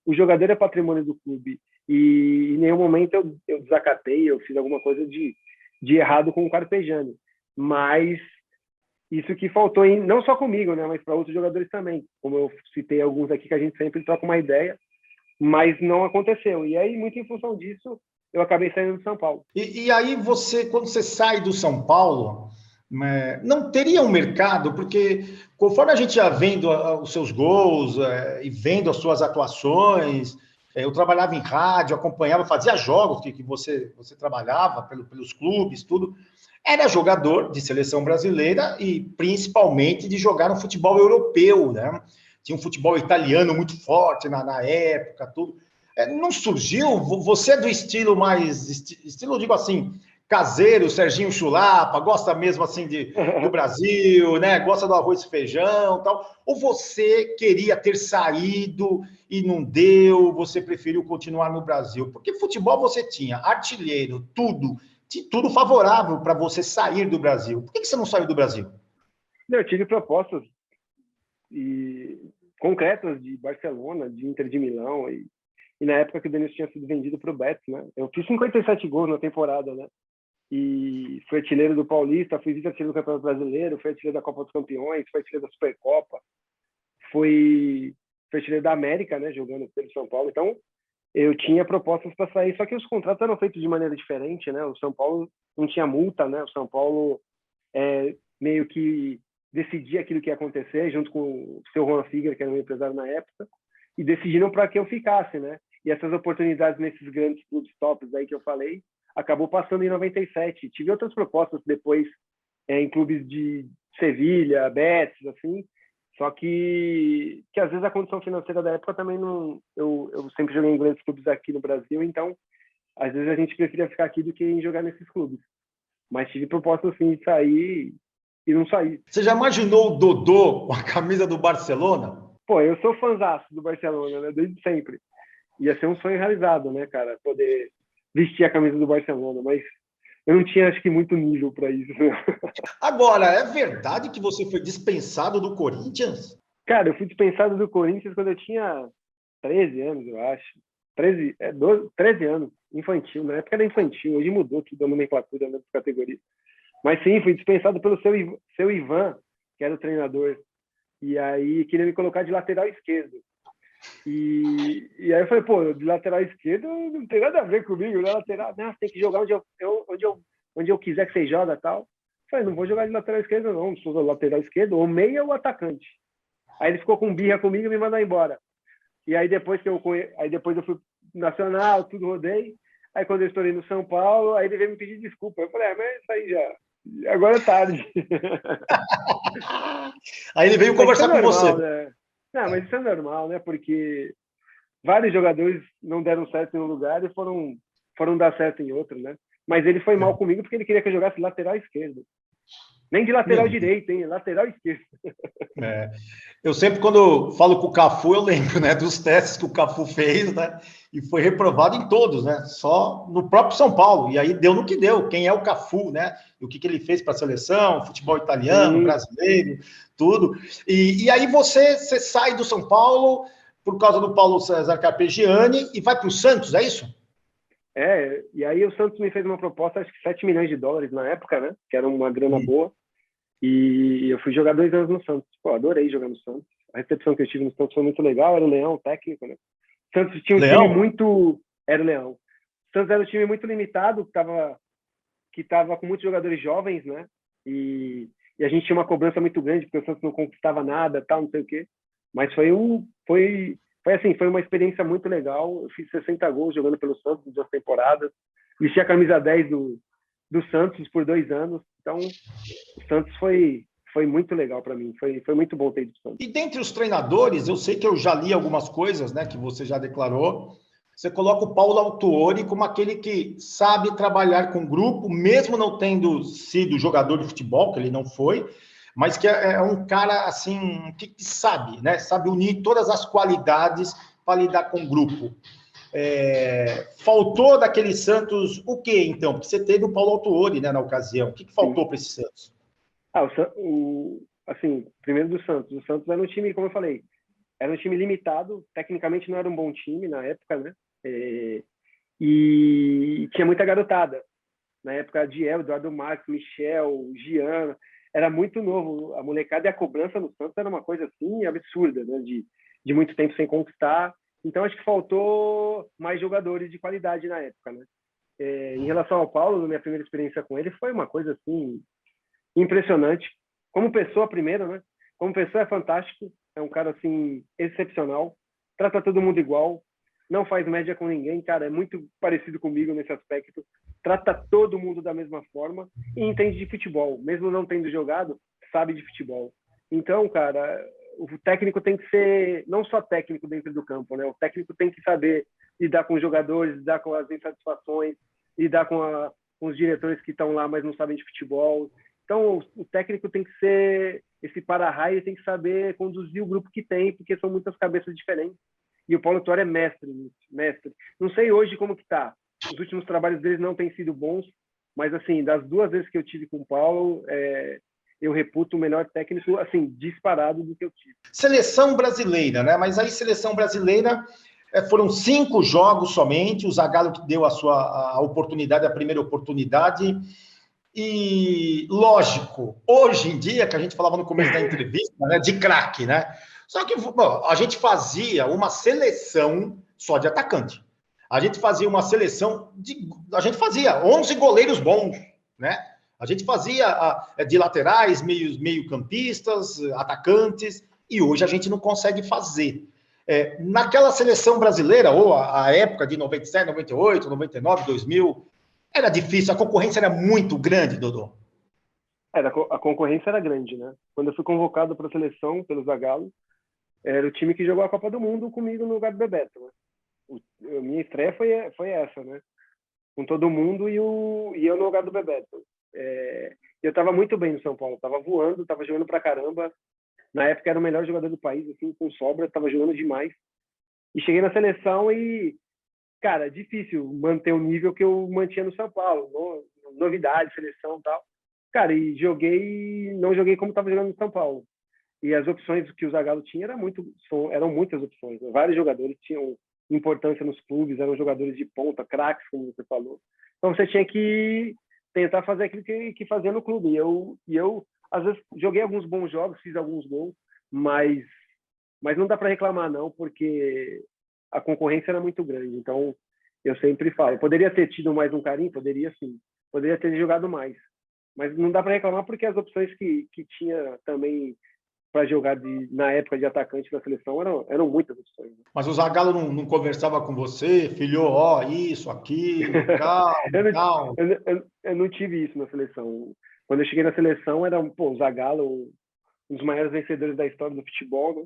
o jogador é patrimônio do clube. E em nenhum momento eu desacatei, eu fiz alguma coisa de errado com o Carpegiani. Mas isso que faltou, não só comigo, né? Mas para outros jogadores também. Como eu citei alguns aqui que a gente sempre troca uma ideia, mas não aconteceu. E aí, muito em função disso, eu acabei saindo do São Paulo. E aí quando você sai do São Paulo, não teria um mercado, porque conforme a gente ia vendo os seus gols e vendo as suas atuações, eu trabalhava em rádio, acompanhava, fazia jogos que você trabalhava pelos clubes, tudo. Era jogador de seleção brasileira e principalmente de jogar no futebol europeu, né? Tinha um futebol italiano muito forte na época, tudo. Não surgiu? Você é do estilo mais... Estilo, digo assim, caseiro, Serginho Chulapa, gosta mesmo assim do Brasil, né? Gosta do arroz e feijão, tal. Ou você queria ter saído e não deu, você preferiu continuar no Brasil? Porque futebol você tinha artilheiro, tudo favorável para você sair do Brasil. Por que você não saiu do Brasil? Eu tive propostas concretas de Barcelona, de Inter de Milão, e na época que o Denilson tinha sido vendido para o Betis, né? Eu fiz 57 gols na temporada, né? E fui artilheiro do Paulista, fui vice-artilheiro do Campeonato Brasileiro, fui artilheiro da Copa dos Campeões, fui artilheiro da Supercopa, fui artilheiro da América, né? Jogando pelo São Paulo. Então, eu tinha propostas para sair, só que os contratos eram feitos de maneira diferente, né? O São Paulo não tinha multa, né? O São Paulo meio que decidia aquilo que ia acontecer, junto com o seu Juan Figueira, que era meu empresário na época, e decidiram para que eu ficasse, né? E essas oportunidades nesses grandes clubes tops aí que eu falei, acabou passando em 97. Tive outras propostas depois em clubes de Sevilha, Betis, assim, só que às vezes a condição financeira da época também não... Eu sempre joguei em grandes clubes aqui no Brasil, então às vezes a gente preferia ficar aqui do que em jogar nesses clubes. Mas tive propostas assim de sair e não saí. Você já imaginou o Dodô com a camisa do Barcelona? Pô, eu sou fãzaço do Barcelona, né? Desde sempre. Ia ser um sonho realizado, né, cara? Poder vestir a camisa do Barcelona, mas eu não tinha, acho que, muito nível para isso. Agora, é verdade que você foi dispensado do Corinthians? Cara, eu fui dispensado do Corinthians quando eu tinha 13 anos, eu acho. 13 anos, infantil. Na época era infantil, hoje mudou tudo a nomenclatura das categorias. Mas sim, fui dispensado pelo seu Ivan, que era o treinador. E aí queria me colocar de lateral esquerdo. E aí eu falei, pô, de lateral esquerdo não tem nada a ver comigo, né? Lateral, não, você tem que jogar onde eu quiser que você joga, tal. Eu falei, não vou jogar de lateral esquerdo não sou lateral esquerdo, ou meia ou atacante. Aí ele ficou com birra comigo e me mandou embora. E aí depois eu fui nacional, tudo rodei. Aí quando eu estourei no São Paulo, aí ele veio me pedir desculpa. Eu falei, mas isso aí já, agora é tarde. Aí ele veio Mas isso é conversar com você. normal, né? Não, mas isso é normal, né? Porque vários jogadores não deram certo em um lugar e foram dar certo em outro, né? Mas ele foi mal comigo porque ele queria que eu jogasse lateral esquerdo. Nem de lateral Meu, direito, hein? Lateral esquerdo. é. Eu sempre, quando falo com o Cafu, eu lembro, né, dos testes que o Cafu fez, né, e foi reprovado em todos, né, só no próprio São Paulo, e aí deu no que deu, quem é o Cafu, né, e o que ele fez para a seleção, futebol italiano, Sim. brasileiro, tudo, e aí você sai do São Paulo por causa do Paulo César Carpegiani e vai para o Santos, é isso? E aí o Santos me fez uma proposta, acho que 7 milhões de dólares na época, né? Que era uma grana boa. E eu fui jogar 2 anos no Santos. Pô, adorei jogar no Santos. A recepção que eu tive no Santos foi muito legal. Era o Leão, técnico, né? O Santos tinha um time Leão? muito... Era o Leão. O Santos era um time muito limitado, que tava com muitos jogadores jovens, né? E a gente tinha uma cobrança muito grande, porque o Santos não conquistava nada, tal, não sei o quê. Mas foi uma experiência muito legal. Eu fiz 60 gols jogando pelo Santos em 2 temporadas. Vesti a camisa 10 do Santos por 2 anos. Então, o Santos foi muito legal para mim. Foi muito bom ter ido pro Santos. E dentre os treinadores, eu sei que eu já li algumas coisas, né, que você já declarou. Você coloca o Paulo Autuori como aquele que sabe trabalhar com grupo, mesmo não tendo sido jogador de futebol, que ele não foi, mas que é um cara assim que sabe, né? Sabe unir todas as qualidades para lidar com o grupo. Faltou daquele Santos o quê, então? Porque você teve o Paulo Autuori, né, na ocasião. O que Sim. faltou para esse Santos? Assim, primeiro do Santos. O Santos era um time, como eu falei, era um time limitado. Tecnicamente não era um bom time na época, né? E tinha muita garotada. Na época, Diel, Eduardo Marques, Michel, Gian, era muito novo. A molecada e a cobrança no Santos era uma coisa assim absurda, né? De muito tempo sem conquistar. Então, acho que faltou mais jogadores de qualidade na época, né? Em relação ao Paulo, minha primeira experiência com ele foi uma coisa assim impressionante. Como pessoa, primeiro, né? Como pessoa é fantástico, é um cara assim excepcional, trata todo mundo igual, não faz média com ninguém, cara, é muito parecido comigo nesse aspecto. Trata todo mundo da mesma forma e entende de futebol, mesmo não tendo jogado, sabe de futebol. Então, cara, o técnico tem que ser não só técnico dentro do campo, né? O técnico tem que saber lidar com os jogadores, lidar com as insatisfações, lidar com os diretores que estão lá, mas não sabem de futebol. Então, o técnico tem que ser esse para-raio, tem que saber conduzir o grupo que tem, porque são muitas cabeças diferentes. E o Paulo Tuori é mestre nisso, mestre. Não sei hoje como que tá. Os últimos trabalhos deles não têm sido bons, mas, assim, das 2 vezes que eu tive com o Paulo, eu reputo o melhor técnico, assim, disparado do que eu tive. Seleção brasileira, né? Mas aí, seleção brasileira, foram 5 jogos somente. O Zagallo que deu a oportunidade, a primeira oportunidade. E, lógico, hoje em dia, que a gente falava no começo da entrevista, né, de craque, né? Só que bom, a gente fazia uma seleção só de atacante. A gente fazia uma seleção a gente fazia 11 goleiros bons, né? A gente fazia de laterais, meio-campistas, atacantes, e hoje a gente não consegue fazer. Naquela seleção brasileira, ou a época de 97, 98, 99, 2000, era difícil, a concorrência era muito grande, Dodô. A concorrência era grande, né? Quando eu fui convocado para a seleção pelo Zagallo, era o time que jogou a Copa do Mundo comigo no lugar do Bebeto, né? A minha estreia foi essa, né? Com todo mundo e eu no lugar do Bebeto. Eu estava muito bem no São Paulo, estava voando, estava jogando pra caramba. Na época era o melhor jogador do país, assim, com sobra, estava jogando demais. E cheguei na seleção e, cara, difícil manter o nível que eu mantinha no São Paulo. Novidade, seleção e tal. Cara, e não joguei como estava jogando no São Paulo. E as opções que o Zagallo tinha eram muitas opções. Né? Vários jogadores tinham importância nos clubes, eram jogadores de ponta, craques, como você falou. Então você tinha que tentar fazer aquilo que fazia no clube. E eu às vezes, joguei alguns bons jogos, fiz alguns gols, mas, mas não dá para reclamar, não, porque a concorrência era muito grande. Então, eu sempre falo, poderia ter tido mais um carinho? Poderia sim. Poderia ter jogado mais. Mas não dá para reclamar porque as opções que tinha também para jogar na época de atacante na seleção eram muitas opções. Né? Mas o Zagallo não conversava com você, filho, ó, isso, aquilo, calma, calma. Eu não tive isso na seleção. Quando eu cheguei na seleção, era o Zagallo, um dos maiores vencedores da história do futebol, né?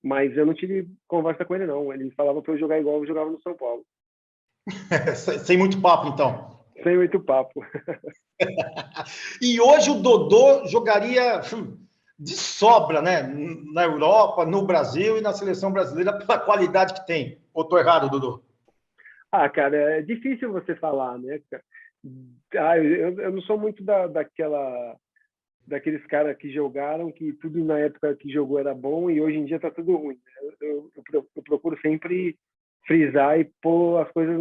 Mas eu não tive conversa com ele, não. Ele falava para eu jogar igual eu jogava no São Paulo. Sem muito papo, então. Sem muito papo. E hoje o Dodô jogaria de sobra, né? Na Europa, no Brasil e na seleção brasileira, pela qualidade que tem. Ou estou errado, Dodô? Ah, cara, é difícil você falar, né? Eu não sou muito daqueles caras que jogaram, que tudo na época que jogou era bom e hoje em dia tá tudo ruim. Né? Eu procuro sempre frisar e pôr as coisas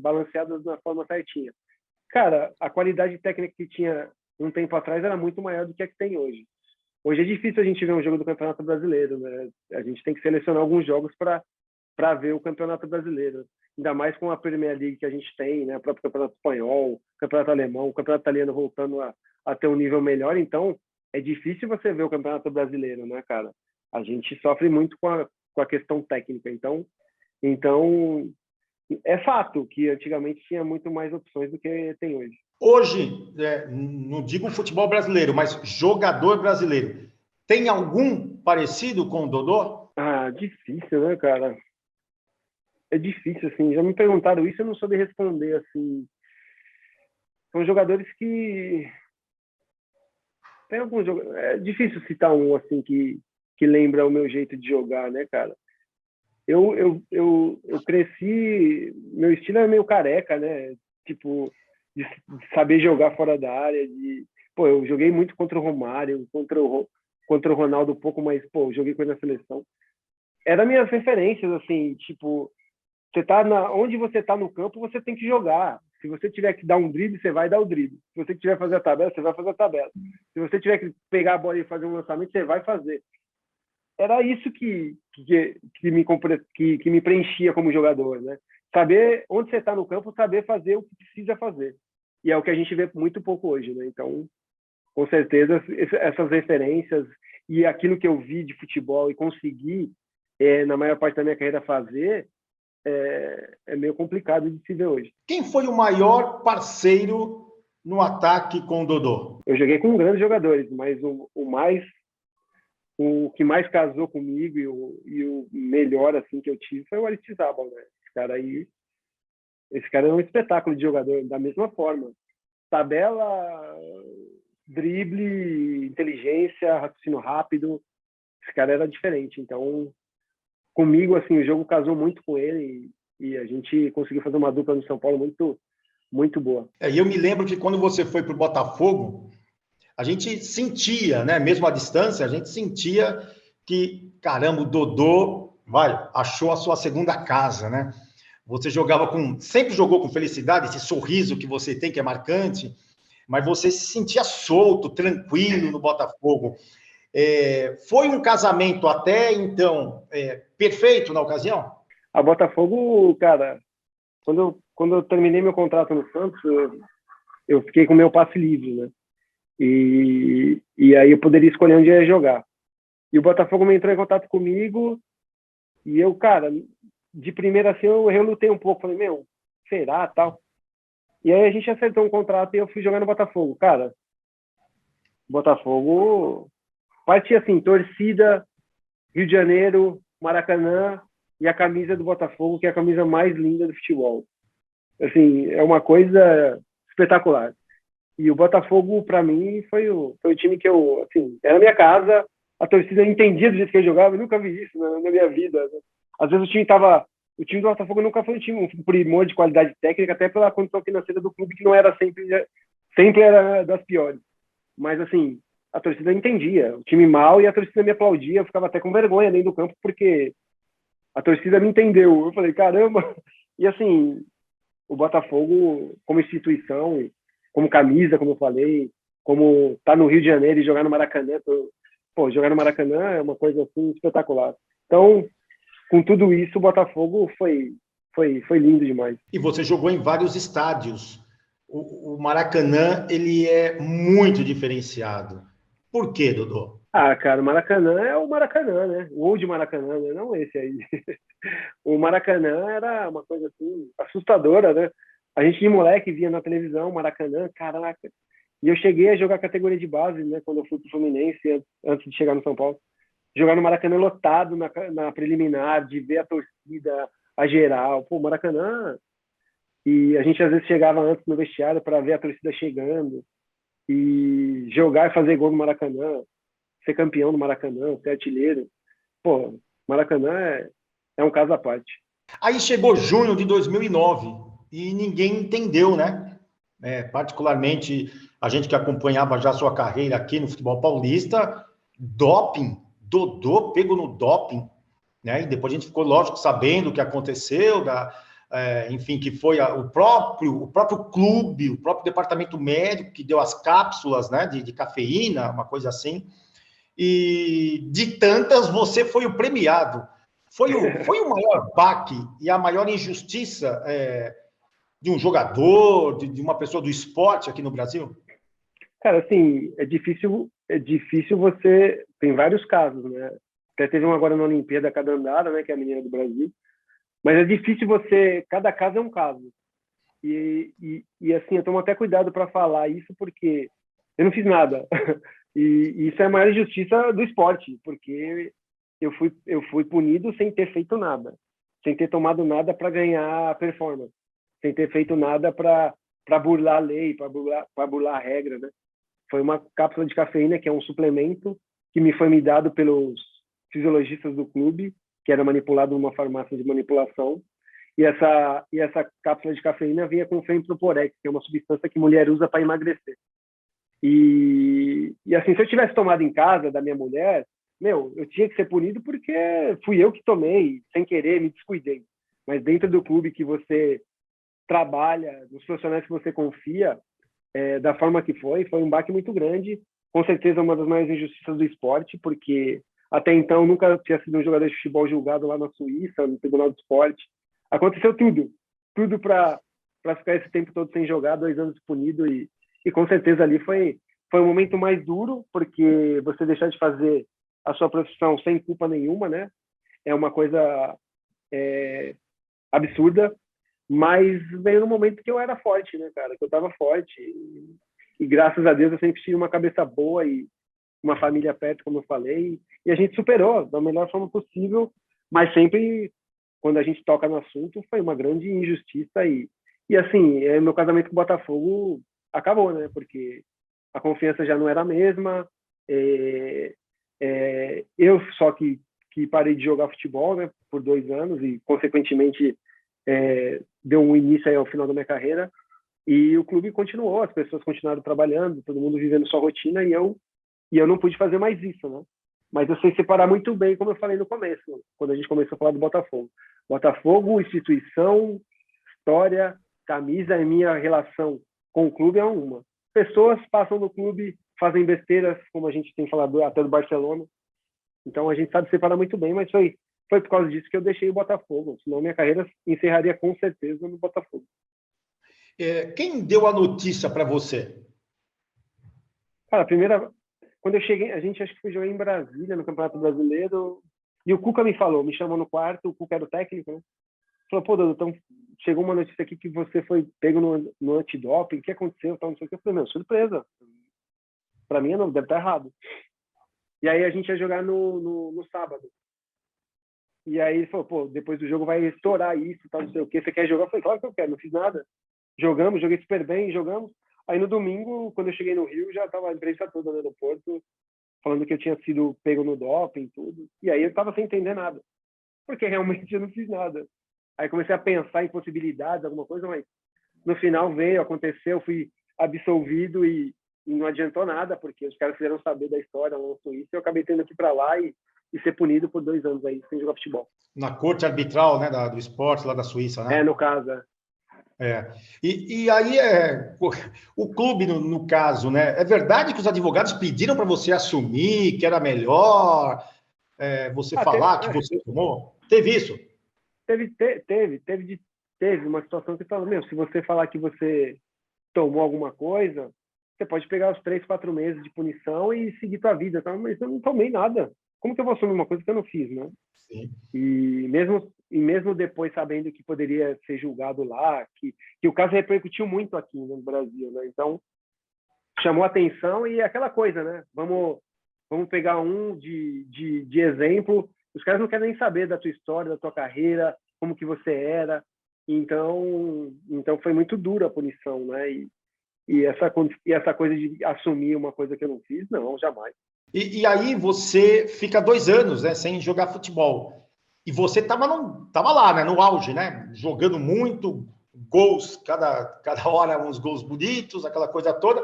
balanceadas na forma certinha. Cara, a qualidade técnica que tinha um tempo atrás era muito maior do que a que tem hoje. Hoje é difícil a gente ver um jogo do Campeonato Brasileiro, né? A gente tem que selecionar alguns jogos para ver o Campeonato Brasileiro. Ainda mais com a Premier League que a gente tem, né? O próprio Campeonato Espanhol, o Campeonato Alemão, o Campeonato Italiano voltando a ter um nível melhor. Então, é difícil você ver o Campeonato Brasileiro, né, cara? A gente sofre muito com a questão técnica. Então, é fato que antigamente tinha muito mais opções do que tem hoje. Hoje, não digo futebol brasileiro, mas jogador brasileiro, tem algum parecido com o Dodô? Ah, difícil, né, cara? É difícil, assim. Já me perguntaram isso, eu não soube responder, assim. São jogadores que... Tem alguns jogadores... É difícil citar um, assim, que lembra o meu jeito de jogar, né, cara? Eu cresci... Meu estilo é meio careca, né? Tipo, de saber jogar fora da área, Pô, eu joguei muito contra o Romário, contra o Ronaldo um pouco, mas, pô, joguei com ele na seleção. Eram minhas referências, assim, tipo... Onde você está no campo, você tem que jogar. Se você tiver que dar um drible, você vai dar o drible. Se você tiver que fazer a tabela, você vai fazer a tabela. Se você tiver que pegar a bola e fazer um lançamento, você vai fazer. Era isso que me preenchia como jogador, né? Saber onde você está no campo, saber fazer o que precisa fazer. E é o que a gente vê muito pouco hoje, né? Então, com certeza, essas referências e aquilo que eu vi de futebol e consegui, na maior parte da minha carreira, fazer, é meio complicado de se ver hoje. Quem foi o maior parceiro no ataque com o Dodô? Eu joguei com grandes jogadores, mas o que mais casou comigo e o melhor assim que eu tive foi o Aristizábal, né? Esse cara é um espetáculo de jogador, da mesma forma. Tabela, drible, inteligência, raciocínio rápido. Esse cara era diferente. Então, comigo, assim, o jogo casou muito com ele e a gente conseguiu fazer uma dupla no São Paulo muito, muito boa. E eu me lembro que quando você foi para o Botafogo, a gente sentia, né, mesmo à distância, a gente sentia que, caramba, o Dodô, achou a sua segunda casa, né? Você sempre jogou com felicidade, esse sorriso que você tem, que é marcante, mas você se sentia solto, tranquilo no Botafogo. Foi um casamento até então perfeito na ocasião? A Botafogo, cara, quando eu terminei meu contrato no Santos, eu fiquei com meu passe livre, né? E aí eu poderia escolher onde eu ia jogar. E o Botafogo me entrou em contato comigo e eu, cara, de primeira assim, eu relutei um pouco. Falei, será, tal? E aí a gente acertou um contrato e eu fui jogar no Botafogo. Cara, Botafogo partia assim, torcida, Rio de Janeiro, Maracanã e a camisa do Botafogo, que é a camisa mais linda do futebol. Assim, é uma coisa espetacular. E o Botafogo, para mim, foi o time que eu, assim, era a minha casa, a torcida entendia do jeito que eu jogava, eu nunca vi isso na minha vida. Né? Às vezes o time do Botafogo nunca foi um primor de qualidade técnica, até pela condição financeira do clube, que não era sempre era das piores. Mas, assim, a torcida entendia, o time mal, e a torcida me aplaudia, eu ficava até com vergonha dentro do campo, porque a torcida me entendeu. Eu falei, caramba! E, assim, o Botafogo, como instituição, como camisa, como eu falei, como tá no Rio de Janeiro e jogar no Maracanã pô, jogar no Maracanã é uma coisa assim espetacular. Então, com tudo isso, o Botafogo foi lindo demais. E você jogou em vários estádios. O Maracanã, ele é muito diferenciado. Por quê, Dodô? Ah, cara, o Maracanã é o Maracanã, né? O old Maracanã, né? Não esse aí. O Maracanã era uma coisa assim assustadora, né? A gente de moleque via na televisão Maracanã, caraca. E eu cheguei a jogar categoria de base, né? Quando eu fui pro Fluminense, antes de chegar no São Paulo. Jogar no Maracanã lotado na preliminar, de ver a torcida, a geral. Pô, Maracanã. E a gente às vezes chegava antes no vestiário para ver a torcida chegando e jogar e fazer gol no Maracanã, ser campeão no Maracanã, ser artilheiro. Pô, Maracanã é um caso à parte. Aí chegou junho de 2009 e ninguém entendeu, né? Particularmente a gente que acompanhava já a sua carreira aqui no futebol paulista, doping, Dodô pego no doping, né? E depois a gente ficou, lógico, sabendo o que aconteceu, enfim, que foi o próprio clube, o próprio departamento médico que deu as cápsulas, né, de cafeína, uma coisa assim. E de tantas, você foi o premiado. Foi o maior baque e a maior injustiça de um jogador, de uma pessoa do esporte aqui no Brasil? Cara, assim, é difícil você, tem vários casos, né? Até teve um agora na Olimpíada, a Cadandara, né, que é a menina do Brasil, mas é difícil você, cada caso é um caso. E assim, eu tomo até cuidado para falar isso porque eu não fiz nada. E isso é a maior injustiça do esporte, porque eu fui punido sem ter feito nada, sem ter tomado nada para ganhar performance, sem ter feito nada para burlar a lei, para burlar a regra, né? Foi uma cápsula de cafeína, que é um suplemento que me dado pelos fisiologistas do clube, que era manipulado numa farmácia de manipulação. E essa cápsula de cafeína vinha com femproporex, que é uma substância que mulher usa para emagrecer. E assim, se eu tivesse tomado em casa da minha mulher, eu tinha que ser punido porque fui eu que tomei, sem querer, me descuidei. Mas dentro do clube que você trabalha, nos profissionais que você confia, da forma que foi um baque muito grande. Com certeza uma das maiores injustiças do esporte, porque até então nunca tinha sido um jogador de futebol julgado lá na Suíça, no Tribunal do Esporte. Aconteceu tudo para ficar esse tempo todo sem jogar, 2 anos punido, e com certeza ali foi um momento mais duro, porque você deixar de fazer a sua profissão sem culpa nenhuma, né? É uma coisa absurda, mas veio no momento que eu era forte, né, cara? Que eu tava forte. E graças a Deus eu sempre tive uma cabeça boa e uma família perto, como eu falei. E a gente superou da melhor forma possível, mas sempre, quando a gente toca no assunto, foi uma grande injustiça. E assim, meu casamento com o Botafogo acabou, né? Porque a confiança já não era a mesma. Eu só que parei de jogar futebol, né, por 2 anos e, consequentemente, deu um início aí ao final da minha carreira, e o clube continuou, as pessoas continuaram trabalhando, todo mundo vivendo sua rotina, e eu não pude fazer mais isso, né? Mas eu sei separar muito bem, como eu falei no começo, quando a gente começou a falar do Botafogo. Botafogo, instituição, história, camisa, e minha relação com o clube é uma. Pessoas passam no clube, fazem besteiras, como a gente tem falado até do Barcelona. Então a gente sabe separar muito bem, mas foi por causa disso que eu deixei o Botafogo. Senão minha carreira encerraria com certeza no Botafogo. Quem deu a notícia para você? Cara, quando eu cheguei, a gente acho que foi jogar em Brasília, no Campeonato Brasileiro, e o Cuca me falou, me chamou no quarto, o Cuca era o técnico, né? Falou, pô, Dudu, então chegou uma notícia aqui que você foi pego no antidoping, o que aconteceu? Tal, não sei o que. Eu falei, surpresa. Para mim, não, deve estar errado. E aí a gente ia jogar no sábado. E aí ele falou, pô, depois do jogo vai estourar isso, tal, não sei o quê. Você quer jogar? Eu falei, claro que eu quero, não fiz nada. Joguei super bem, jogamos. Aí no domingo, quando eu cheguei no Rio, já estava a imprensa toda no aeroporto, falando que eu tinha sido pego no doping e tudo. E aí eu estava sem entender nada, porque realmente eu não fiz nada. Aí comecei a pensar em possibilidades, alguma coisa, mas no final aconteceu, fui absolvido e não adiantou nada, porque os caras fizeram saber da história lá na Suíça, e eu acabei tendo que ir para lá e ser punido por 2 anos aí, sem jogar futebol. Na corte arbitral, né, do esporte lá da Suíça, né? No caso. É. E aí, o clube, no caso, né? É verdade que os advogados pediram para você assumir, que era melhor você Ah, falar que você tomou? Teve isso? teve uma situação que falou, meu, se você falar que você tomou alguma coisa, você pode pegar os 3, 4 meses de punição e seguir tua vida, tá? Mas eu não tomei nada. Como que eu vou assumir uma coisa que eu não fiz, né? Sim. E mesmo depois sabendo que poderia ser julgado lá, que o caso repercutiu muito aqui no Brasil, né? Então, chamou atenção e aquela coisa, né? Vamos pegar um de exemplo. Os caras não querem nem saber da tua história, da tua carreira, como que você era. Então foi muito dura a punição, né? E essa coisa de assumir uma coisa que eu não fiz, não, jamais. E aí você fica 2 anos, né, sem jogar futebol. E você tava lá, né, no auge, né? Jogando muito, gols, cada hora uns gols bonitos, aquela coisa toda.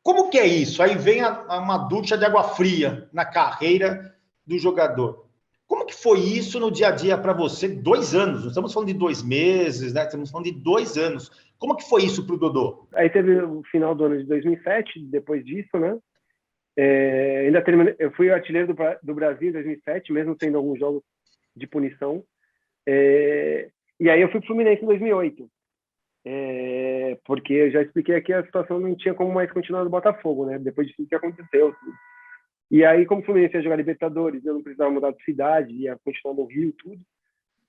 Como que é isso? Aí vem uma ducha de água fria na carreira do jogador. Como que foi isso no dia a dia para você? 2 anos, não estamos falando de 2 meses, né? Estamos falando de 2 anos. Como que foi isso para o Dodô? Aí teve o final do ano de 2007, depois disso, né? Ainda terminei, eu fui artilheiro do Brasil em 2007, mesmo tendo alguns jogos de punição. E aí eu fui para o Fluminense em 2008. Porque eu já expliquei aqui, a situação não tinha como mais continuar no Botafogo, né? Depois de tudo que aconteceu. Tudo. E aí, como o Fluminense ia jogar Libertadores, eu não precisava mudar de cidade, ia continuar no Rio, tudo.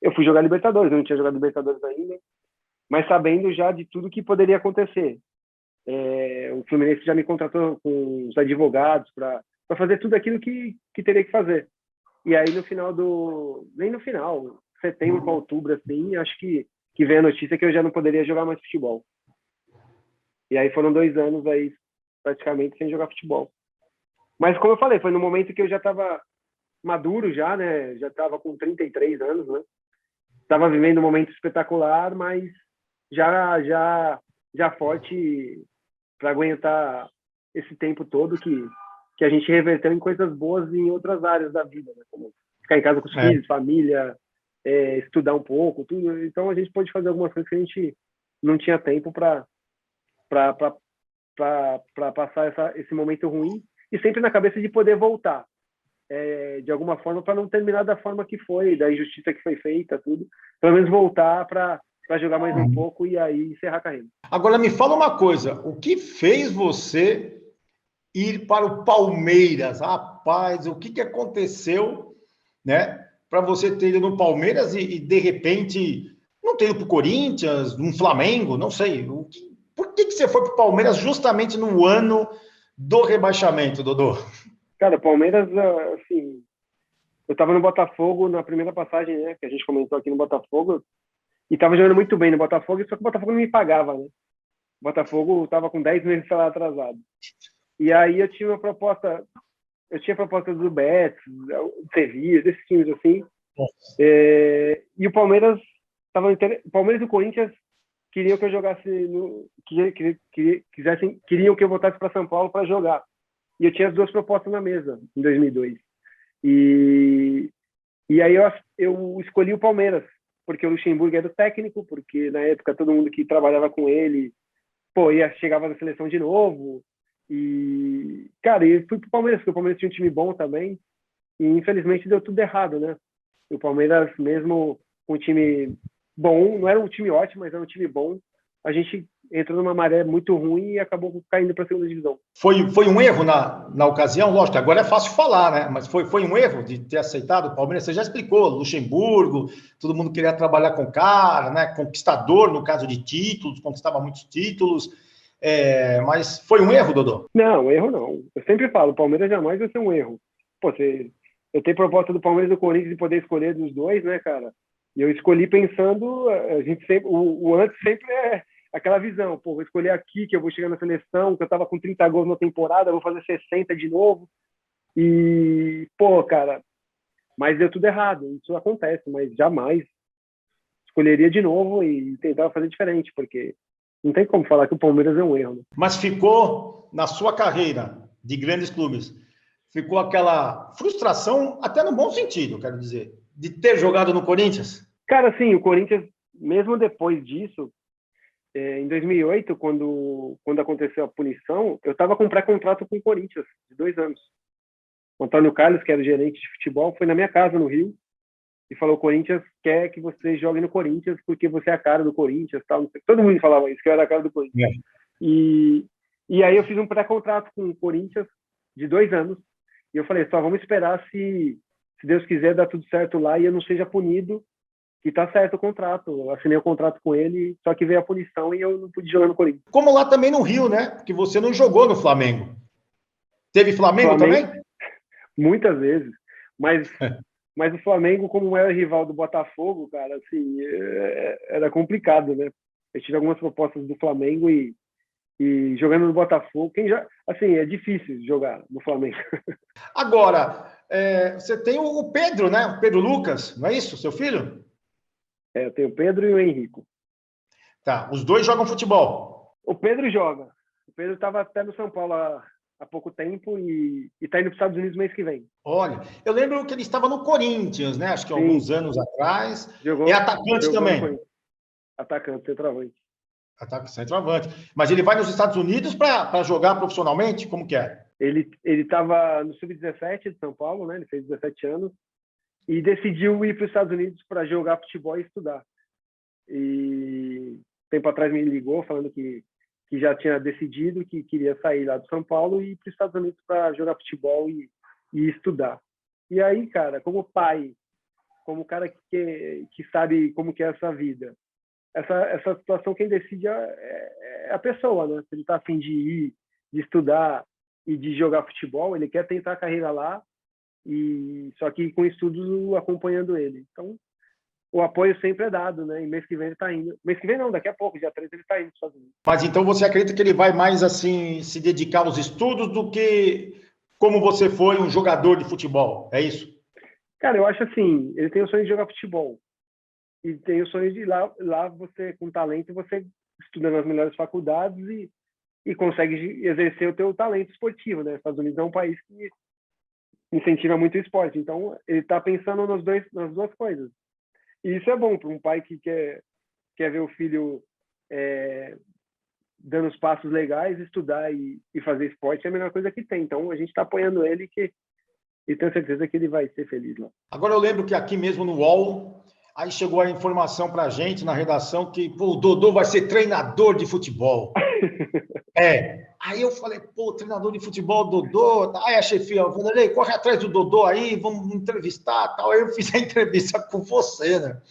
Eu fui jogar Libertadores, eu não tinha jogado Libertadores ainda, mas sabendo já de tudo que poderia acontecer. O Fluminense já me contratou com os advogados para fazer tudo aquilo que teria que fazer. E aí, nem no final, setembro para outubro, assim, acho que veio a notícia que eu já não poderia jogar mais futebol. E aí foram 2 anos aí, praticamente, sem jogar futebol. Mas, como eu falei, foi no momento que eu já estava maduro já, né? Já estava com 33 anos, né? Estava vivendo um momento espetacular, mas já forte para aguentar esse tempo todo que a gente reverteu em coisas boas em outras áreas da vida, né? Como ficar em casa com os filhos, família, estudar um pouco, tudo. Então a gente pôde fazer algumas coisas que a gente não tinha tempo para passar esse momento ruim e sempre na cabeça de poder voltar de alguma forma para não terminar da forma que foi, da injustiça que foi feita, tudo. Pelo menos voltar para jogar mais um pouco e aí encerrar a carreira. Agora me fala uma coisa, o que fez você ir para o Palmeiras? Rapaz, o que aconteceu, né, para você ter ido no Palmeiras e de repente não ter ido para o Corinthians, no Flamengo, não sei. Por que você foi para o Palmeiras justamente no ano do rebaixamento, Dodô? Cara, Palmeiras, assim, eu estava no Botafogo na primeira passagem, né, que a gente comentou aqui no Botafogo, e estava jogando muito bem no Botafogo, só que o Botafogo não me pagava, né? O Botafogo estava com 10 meses de salário atrasado. E aí eu tinha proposta do Betis, do Sevilla, desses times assim. E o Palmeiras o Palmeiras e o Corinthians queriam que eu jogasse queriam que eu voltasse para São Paulo para jogar. E eu tinha as duas propostas na mesa em 2002. E aí eu escolhi o Palmeiras, porque o Luxemburgo era o técnico, porque na época todo mundo que trabalhava com ele, chegava na seleção de novo. E, cara, eu fui pro Palmeiras, porque o Palmeiras tinha um time bom também, e infelizmente deu tudo errado, né? O Palmeiras, mesmo com um time bom, não era um time ótimo, mas era um time bom, a gente entrou numa maré muito ruim e acabou caindo para a segunda divisão. Foi um erro na ocasião, lógico, agora é fácil falar, né? Mas foi um erro de ter aceitado o Palmeiras. Você já explicou, Luxemburgo, todo mundo queria trabalhar com o cara, né? Conquistador, no caso de títulos, conquistava muitos títulos. Mas foi um erro, Dodô? Não, erro não. Eu sempre falo, o Palmeiras jamais vai ser um erro. Eu tenho proposta do Palmeiras e do Corinthians de poder escolher dos dois, né, cara? E eu escolhi pensando, a gente sempre, o antes sempre é aquela visão, vou escolher aqui que eu vou chegar na seleção, que eu tava com 30 gols na temporada, vou fazer 60 de novo. E, cara, mas deu tudo errado. Isso acontece, mas jamais escolheria de novo e tentar fazer diferente, porque não tem como falar que o Palmeiras é um erro. Né? Mas ficou na sua carreira de grandes clubes, ficou aquela frustração, até no bom sentido, quero dizer, de ter jogado no Corinthians? Cara, sim, o Corinthians, mesmo depois disso, Em 2008, quando aconteceu a punição, eu estava com pré-contrato com o Corinthians, de 2 anos. O Antônio Carlos, que era o gerente de futebol, foi na minha casa, no Rio, e falou: o Corinthians quer que você jogue no Corinthians porque você é a cara do Corinthians, tal. Não sei. Todo mundo falava isso, que eu era a cara do Corinthians. É. E aí eu fiz um pré-contrato com o Corinthians de 2 anos, e eu falei: só vamos esperar se Deus quiser dar tudo certo lá e eu não seja punido, que tá certo o contrato. Eu assinei o contrato com ele, só que veio a punição e eu não pude jogar no Corinthians. Como lá também no Rio, né? Porque você não jogou no Flamengo. Teve Flamengo também? Muitas vezes. Mas o Flamengo, como era rival do Botafogo, cara, assim, era complicado, né? Eu tive algumas propostas do Flamengo e jogando no Botafogo, assim, é difícil jogar no Flamengo. Agora, você tem o Pedro, né? O Pedro Lucas, não é isso? Seu filho? Eu tenho o Pedro e o Henrico. Tá, os dois jogam futebol. O Pedro joga. O Pedro estava até no São Paulo há pouco tempo e está indo para os Estados Unidos mês que vem. Olha, eu lembro que ele estava no Corinthians, né? Acho que alguns anos atrás. Jogou, é atacante também. Atacante, centroavante. Ataque centroavante. Mas ele vai nos Estados Unidos para jogar profissionalmente? Como que é? Ele estava no Sub-17 de São Paulo, né? Ele fez 17 anos e decidiu ir para os Estados Unidos para jogar futebol e estudar. E tempo atrás me ligou falando que já tinha decidido que queria sair lá do São Paulo e ir para os Estados Unidos para jogar futebol e estudar. E aí, cara, como pai, como cara que sabe como que é essa vida, essa situação quem decide é a pessoa, né? Se ele está a fim de ir, de estudar e de jogar futebol, ele quer tentar a carreira lá, e só que com estudos acompanhando ele. Então, o apoio sempre é dado, né? E mês que vem ele está indo. Mês que vem não, daqui a pouco, dia 3 ele está indo para os Estados Unidos. Mas então você acredita que ele vai mais assim se dedicar aos estudos do que como você foi um jogador de futebol? É isso? Cara, eu acho assim, ele tem o sonho de jogar futebol. E tem o sonho de ir lá você, com talento, você estuda nas melhores faculdades e consegue exercer o teu talento esportivo, né? Os Estados Unidos é um país que incentiva muito o esporte. Então, ele está pensando nas duas coisas. E isso é bom para um pai que quer ver o filho dando os passos legais, estudar e fazer esporte é a melhor coisa que tem. Então, a gente está apoiando ele e tenho certeza que ele vai ser feliz lá. Agora, eu lembro que aqui mesmo no UOL, aí chegou a informação para a gente na redação que o Dodô vai ser treinador de futebol. Aí eu falei, treinador de futebol, Dodô. Aí a chefia, Vanderlei, corre atrás do Dodô aí, vamos entrevistar tal. Aí eu fiz a entrevista com você, né?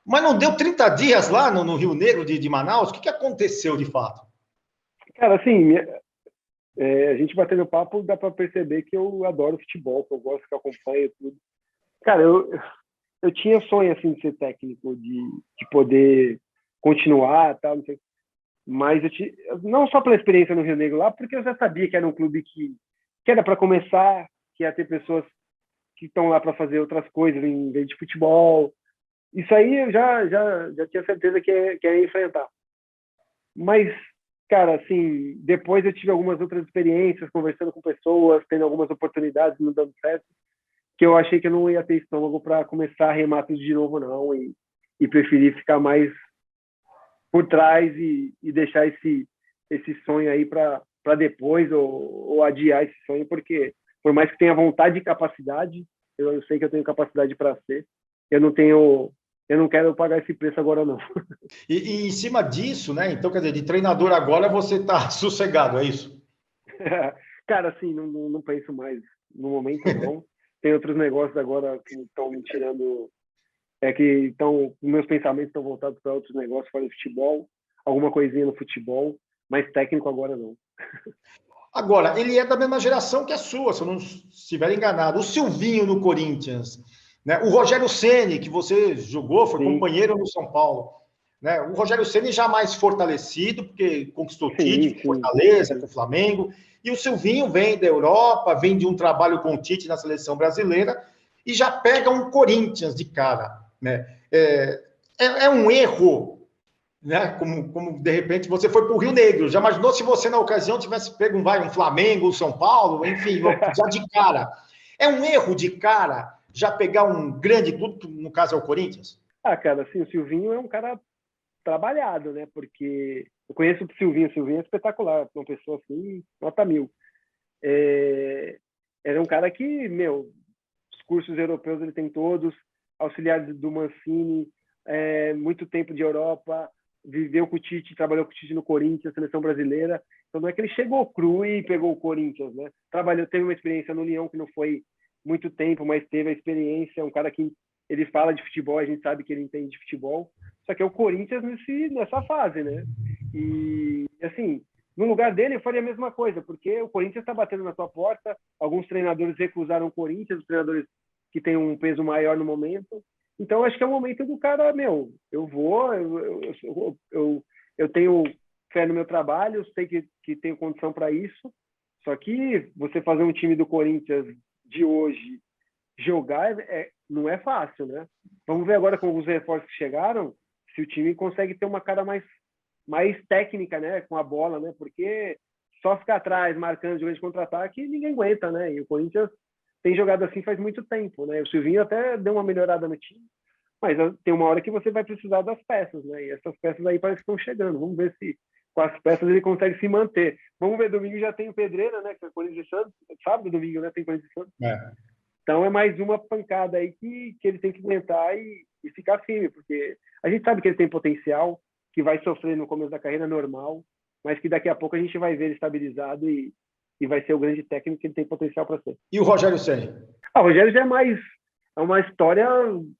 Mas não deu 30 dias lá no Rio Negro de Manaus? O que aconteceu de fato? Cara, assim, a gente batendo papo, dá para perceber que eu adoro futebol, que eu gosto, que eu acompanho tudo. Cara, eu tinha sonho, assim, de ser técnico, de poder continuar, tal, não sei. Mas não só pela experiência no Rio Negro lá, porque eu já sabia que era um clube que era para começar, que ia ter pessoas que estão lá para fazer outras coisas em vez de futebol. Isso aí eu já tinha certeza que ia enfrentar. Mas, cara, assim, depois eu tive algumas outras experiências, conversando com pessoas, tendo algumas oportunidades, não dando certo, que eu achei que eu não ia ter estômago para começar a remar tudo de novo, não, e preferi ficar mais por trás e deixar esse sonho aí para depois, ou adiar esse sonho, porque por mais que tenha vontade e capacidade, eu sei que eu tenho capacidade para ser, eu não quero pagar esse preço agora, não. E em cima disso, né? Então, quer dizer, de treinador agora você está sossegado, é isso? Cara, assim, não penso mais. No momento, não. Tem outros negócios agora que estão me tirando... meus pensamentos estão voltados para outros negócios, fora do futebol, alguma coisinha no futebol, mas técnico agora não. Agora, ele é da mesma geração que a sua, se eu não estiver enganado. O Silvinho no Corinthians, né? O Rogério Ceni, que você jogou, foi companheiro no São Paulo. Né? O Rogério Ceni já mais fortalecido, porque conquistou título com Fortaleza, com o Flamengo. E o Silvinho vem da Europa, vem de um trabalho com o Tite na seleção brasileira e já pega um Corinthians de cara. Né? É um erro, né? Como de repente você foi para o Rio Negro. Já imaginou se você, na ocasião, tivesse pego um Flamengo, um São Paulo, enfim, já de cara. É um erro de cara já pegar um grande clube, que no caso é o Corinthians? Cara, assim, o Silvinho é um cara trabalhado, né? Porque eu conheço o Silvinho é espetacular, uma pessoa assim, nota 1000. Era um cara que, os cursos europeus ele tem todos, auxiliar do Mancini, muito tempo de Europa, viveu com o Tite, trabalhou com o Tite no Corinthians, seleção brasileira. Então não é que ele chegou cru e pegou o Corinthians, né? Teve uma experiência no Lyon que não foi muito tempo, mas teve a experiência. É um cara que ele fala de futebol, a gente sabe que ele entende de futebol. Só que é o Corinthians nessa fase, né? E assim, no lugar dele eu faria a mesma coisa, porque o Corinthians está batendo na sua porta. Alguns treinadores recusaram o Corinthians, os treinadores que têm um peso maior no momento. Então, acho que é o momento do cara, eu tenho fé no meu trabalho, sei que tenho condição para isso, só que você fazer um time do Corinthians de hoje jogar não é fácil, né? Vamos ver agora com os reforços que chegaram, se o time consegue ter uma cara mais técnica, né, com a bola, né? Porque só ficar atrás, marcando, jogando de contra-ataque, ninguém aguenta, né? E o Corinthians tem jogado assim faz muito tempo, né? O Silvinho até deu uma melhorada no time, mas tem uma hora que você vai precisar das peças, né? E essas peças aí parece que estão chegando. Vamos ver se com as peças ele consegue se manter. Vamos ver, domingo já tem o Pedreira, né? Que é Corinthians e Santos. Sábado, domingo, né? Tem Corinthians e Santos. Então é mais uma pancada aí que ele tem que aguentar e ficar firme, porque a gente sabe que ele tem potencial, que vai sofrer no começo da carreira normal, mas que daqui a pouco a gente vai ver ele estabilizado e vai ser o grande técnico que ele tem potencial para ser. E o Rogério Ceni? O Rogério já é uma história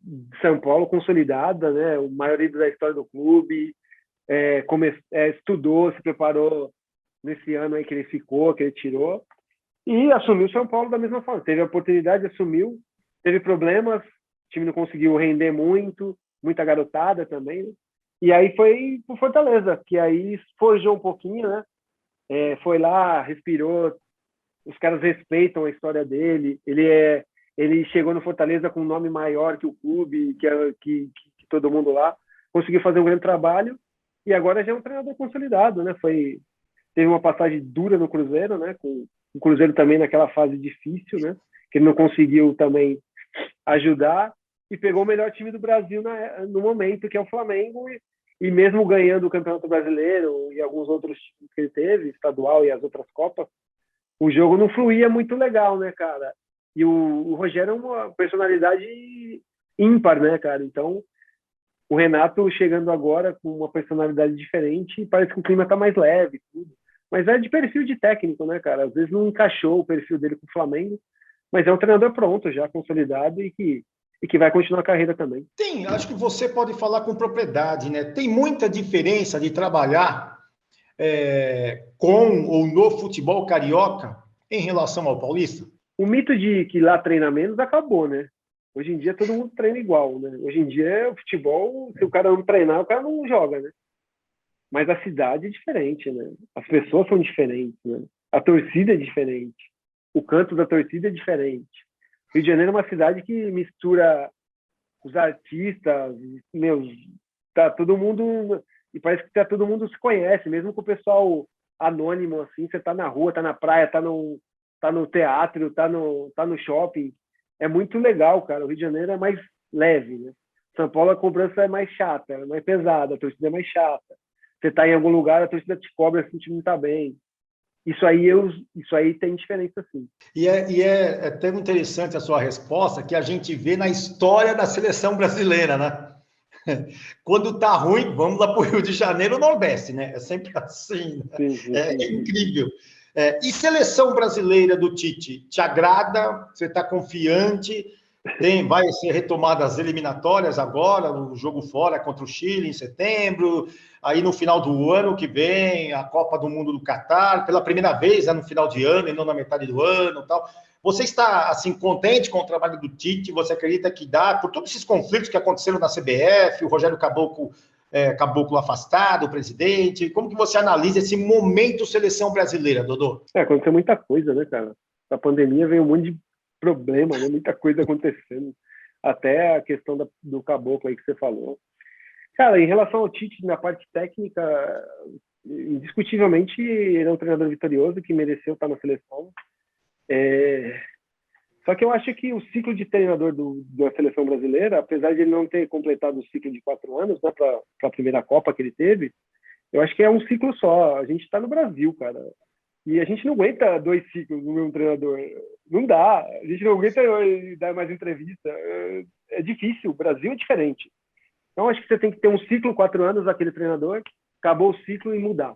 de São Paulo consolidada, né? O maior ídolo da história do clube, estudou, se preparou nesse ano aí que ele ficou, que ele tirou, e assumiu o São Paulo da mesma forma. Teve a oportunidade, assumiu, teve problemas, o time não conseguiu render muita garotada também, né? E aí foi pro Fortaleza, que aí forjou um pouquinho, né? Foi lá, respirou, os caras respeitam a história dele, ele chegou no Fortaleza com um nome maior que o clube, que todo mundo lá, conseguiu fazer um grande trabalho e agora já é um treinador consolidado, né? Teve uma passagem dura no Cruzeiro, né? Com o Cruzeiro também naquela fase difícil, né? Que ele não conseguiu também ajudar e pegou o melhor time do Brasil no momento, que é o Flamengo, e mesmo ganhando o Campeonato Brasileiro e alguns outros times que ele teve, estadual e as outras Copas, o jogo não fluía muito legal, né, cara? E o Rogério é uma personalidade ímpar, né, cara? Então, o Renato chegando agora com uma personalidade diferente, parece que o clima tá mais leve, tudo. Mas é de perfil de técnico, né, cara? Às vezes não encaixou o perfil dele com o Flamengo, mas é um treinador pronto, já consolidado e que vai continuar a carreira também. Tem, acho que você pode falar com propriedade, né? Tem muita diferença de trabalhar com ou no futebol carioca em relação ao paulista? O mito de que lá treina menos acabou, né? Hoje em dia todo mundo treina igual, né? Hoje em dia o futebol, se o cara não treinar, o cara não joga, né? Mas a cidade é diferente, né? As pessoas são diferentes, né? A torcida é diferente. O canto da torcida é diferente. Rio de Janeiro é uma cidade que mistura os artistas, tá todo mundo, e parece que todo mundo se conhece, mesmo com o pessoal anônimo, assim, você tá na rua, tá na praia, tá no teatro, tá no shopping. É muito legal, cara. O Rio de Janeiro é mais leve, né? São Paulo a cobrança é mais chata, é mais pesada, a torcida é mais chata. Você tá em algum lugar, a torcida te cobra se o time não tá bem. Isso aí tem diferença, sim. E é até interessante a sua resposta, que a gente vê na história da seleção brasileira, né? Quando tá ruim, vamos lá para o Rio de Janeiro, Nordeste, né? É sempre assim, né? Sim. É incrível. E seleção brasileira do Tite, te agrada? Você está confiante? Vai ser retomada as eliminatórias agora, o jogo fora contra o Chile em setembro, aí no final do ano que vem, a Copa do Mundo do Catar, pela primeira vez, no final de ano e não na metade do ano, tal. Você está, assim, contente com o trabalho do Tite? Você acredita que dá, por todos esses conflitos que aconteceram na CBF, o Rogério Caboclo afastado, o presidente, como que você analisa esse momento seleção brasileira, Dodô? Aconteceu muita coisa, né, cara? A pandemia veio um monte de problema, né? Muita coisa acontecendo. Até a questão do Caboclo aí que você falou. Cara, em relação ao Tite, na parte técnica, indiscutivelmente, ele é um treinador vitorioso que mereceu estar na seleção. Só que eu acho que o ciclo de treinador da seleção brasileira, apesar de ele não ter completado o ciclo de 4 anos, né, para a primeira Copa que ele teve, eu acho que é um ciclo só. A gente está no Brasil, cara. E a gente não aguenta 2 ciclos no mesmo treinador. Não dá. A gente não aguenta dar mais entrevista. É difícil. O Brasil é diferente. Então, acho que você tem que ter um ciclo, 4 anos, daquele treinador, acabou o ciclo e mudar.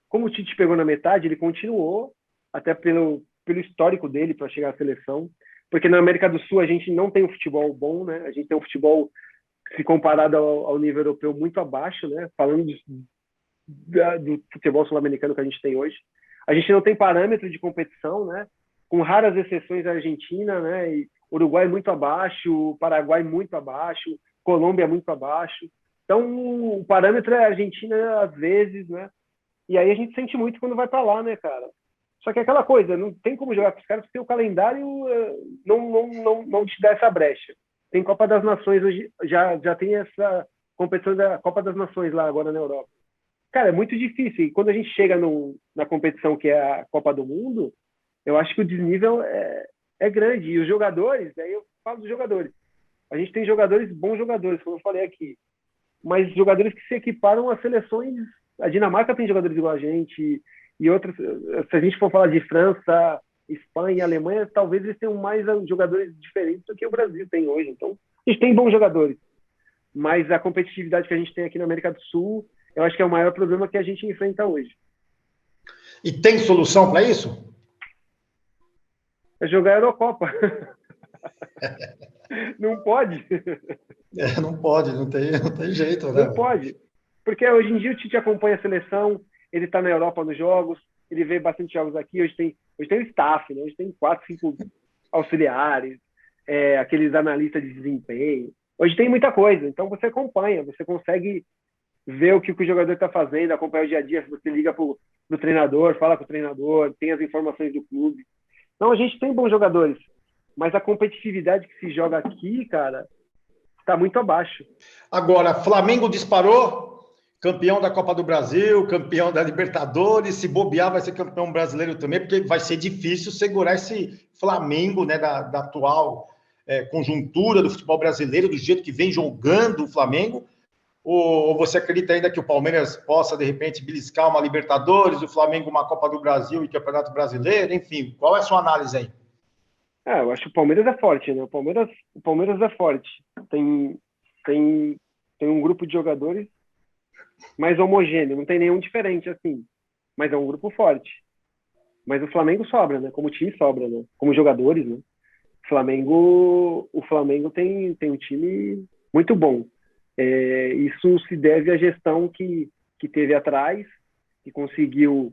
Como o Tite pegou na metade, ele continuou, até pelo histórico dele para chegar à seleção. Porque na América do Sul a gente não tem um futebol bom, né? A gente tem um futebol, se comparado ao nível europeu, muito abaixo, né? Falando do futebol sul-americano que a gente tem hoje. A gente não tem parâmetro de competição, né? Com raras exceções a Argentina, né? E Uruguai muito abaixo, Paraguai muito abaixo, Colômbia muito abaixo. Então, o parâmetro é a Argentina às vezes, né? E aí a gente sente muito quando vai para lá, né, cara? Só que é aquela coisa, não tem como jogar com os caras porque o calendário não te dá essa brecha. Tem Copa das Nações hoje, já tem essa competição da Copa das Nações lá agora na Europa. Cara, é muito difícil. E quando a gente chega na competição que é a Copa do Mundo, eu acho que o desnível é grande. E os jogadores, aí eu falo dos jogadores. A gente tem jogadores, bons jogadores, como eu falei aqui, mas jogadores que se equiparam às seleções. A Dinamarca tem jogadores igual a gente, e outros. Se a gente for falar de França, Espanha, Alemanha, talvez eles tenham mais jogadores diferentes do que o Brasil tem hoje. Então, a gente tem bons jogadores, mas a competitividade que a gente tem aqui na América do Sul, eu acho que é o maior problema que a gente enfrenta hoje. E tem solução para isso? É jogar a Eurocopa. Não pode. Não pode, não tem jeito, né? Não pode. Porque hoje em dia o Tite acompanha a seleção, ele está na Europa nos jogos, ele vê bastante jogos aqui. Hoje tem o staff, né? Hoje tem 4, 5 auxiliares, aqueles analistas de desempenho. Hoje tem muita coisa. Então você acompanha, você consegue ver o que o jogador está fazendo, acompanhar o dia a dia. Você liga para o treinador, fala com o treinador, tem as informações do clube. Então a gente tem bons jogadores, mas a competitividade que se joga aqui, cara, está muito abaixo. Agora, Flamengo disparou, campeão da Copa do Brasil, campeão da Libertadores, se bobear vai ser campeão brasileiro também, porque vai ser difícil segurar esse Flamengo, né, da atual conjuntura do futebol brasileiro, do jeito que vem jogando o Flamengo. Ou você acredita ainda que o Palmeiras possa, de repente, beliscar uma Libertadores, o Flamengo uma Copa do Brasil e Campeonato Brasileiro? Enfim, qual é a sua análise aí? Eu acho que o Palmeiras é forte, né? O Palmeiras é forte. Tem um grupo de jogadores mais homogêneo, não tem nenhum diferente, assim. Mas é um grupo forte. Mas o Flamengo sobra, né? Como time sobra, né? Como jogadores, né? O Flamengo tem um time muito bom. Isso se deve à gestão que teve atrás, que conseguiu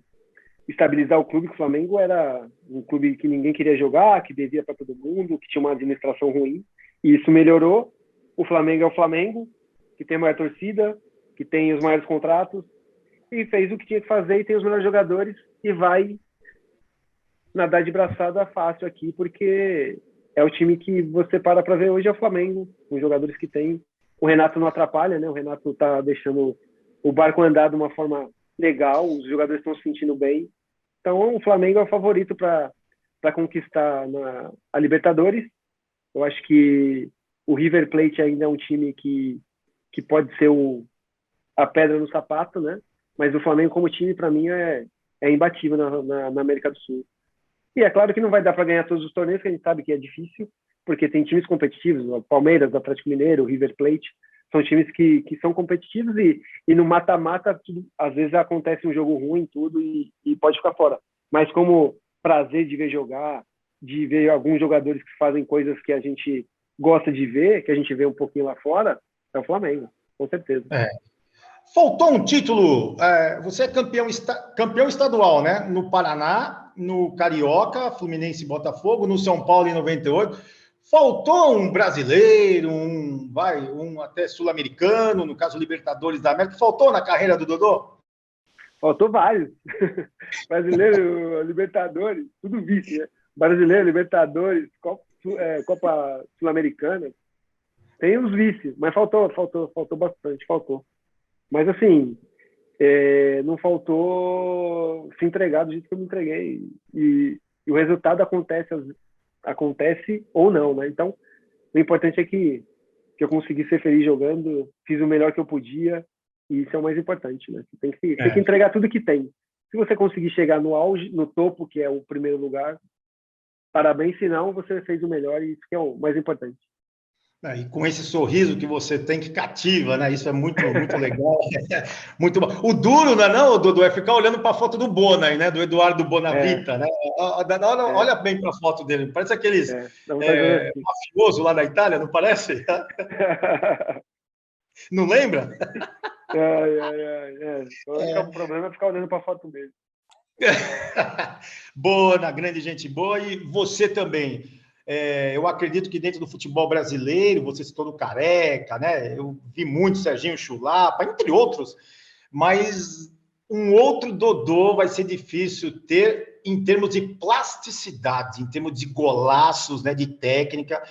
estabilizar o clube. Que o Flamengo era um clube que ninguém queria jogar, que devia para todo mundo, que tinha uma administração ruim, e isso melhorou. O Flamengo é o Flamengo, que tem a maior torcida, que tem os maiores contratos, e fez o que tinha que fazer e tem os melhores jogadores, e vai nadar de braçada fácil aqui, porque é o time que você para ver hoje, é o Flamengo, os jogadores que tem. O Renato não atrapalha, né? O Renato está deixando o barco andar de uma forma legal, os jogadores estão se sentindo bem. Então, o Flamengo é o favorito para conquistar a Libertadores. Eu acho que o River Plate ainda é um time que pode ser a pedra no sapato, né? Mas o Flamengo, como time, para mim, é imbatível na América do Sul. E é claro que não vai dar para ganhar todos os torneios, que a gente sabe que é difícil, porque tem times competitivos, o Palmeiras, o Atlético Mineiro, o River Plate, são times que são competitivos e no mata-mata, às vezes acontece um jogo ruim, tudo, e pode ficar fora. Mas como prazer de ver jogar, de ver alguns jogadores que fazem coisas que a gente gosta de ver, que a gente vê um pouquinho lá fora, é o Flamengo, com certeza. Faltou um título, você é campeão estadual, né? No Paraná, no Carioca, Fluminense e Botafogo, no São Paulo em 98. Faltou um brasileiro, um até sul-americano, no caso Libertadores da América. Faltou na carreira do Dodô? Faltou vários. Brasileiro, Libertadores, tudo vice, né? Brasileiro, Libertadores, Copa Sul-Americana. Tem os vice, mas faltou bastante, faltou. Mas, assim, não faltou se entregar do jeito que eu me entreguei. E o resultado acontece acontece ou não, né? Então, o importante é que eu consegui ser feliz jogando, fiz o melhor que eu podia, e isso é o mais importante, né? Você tem que entregar tudo que tem. Se você conseguir chegar no auge, no topo, que é o primeiro lugar, parabéns, se não, você fez o melhor, e isso que é o mais importante. E com esse sorriso que você tem que cativa, né? Isso é muito, muito legal. Muito bom. O duro, não é não, Dudu, é ficar olhando para a foto do Bona aí, né? Do Eduardo Bonavita, né? Olha bem para a foto dele. Parece aqueles dá vontade de fazer assim. mafioso lá na Itália, não parece? Não lembra? O problema é ficar olhando para a foto dele. Bona, grande gente boa, e você também. Eu acredito que dentro do futebol brasileiro, você citou no Careca, né? Eu vi muito Serginho Chulapa, entre outros, mas um outro Dodô vai ser difícil ter em termos de plasticidade, em termos de golaços, né? De técnica.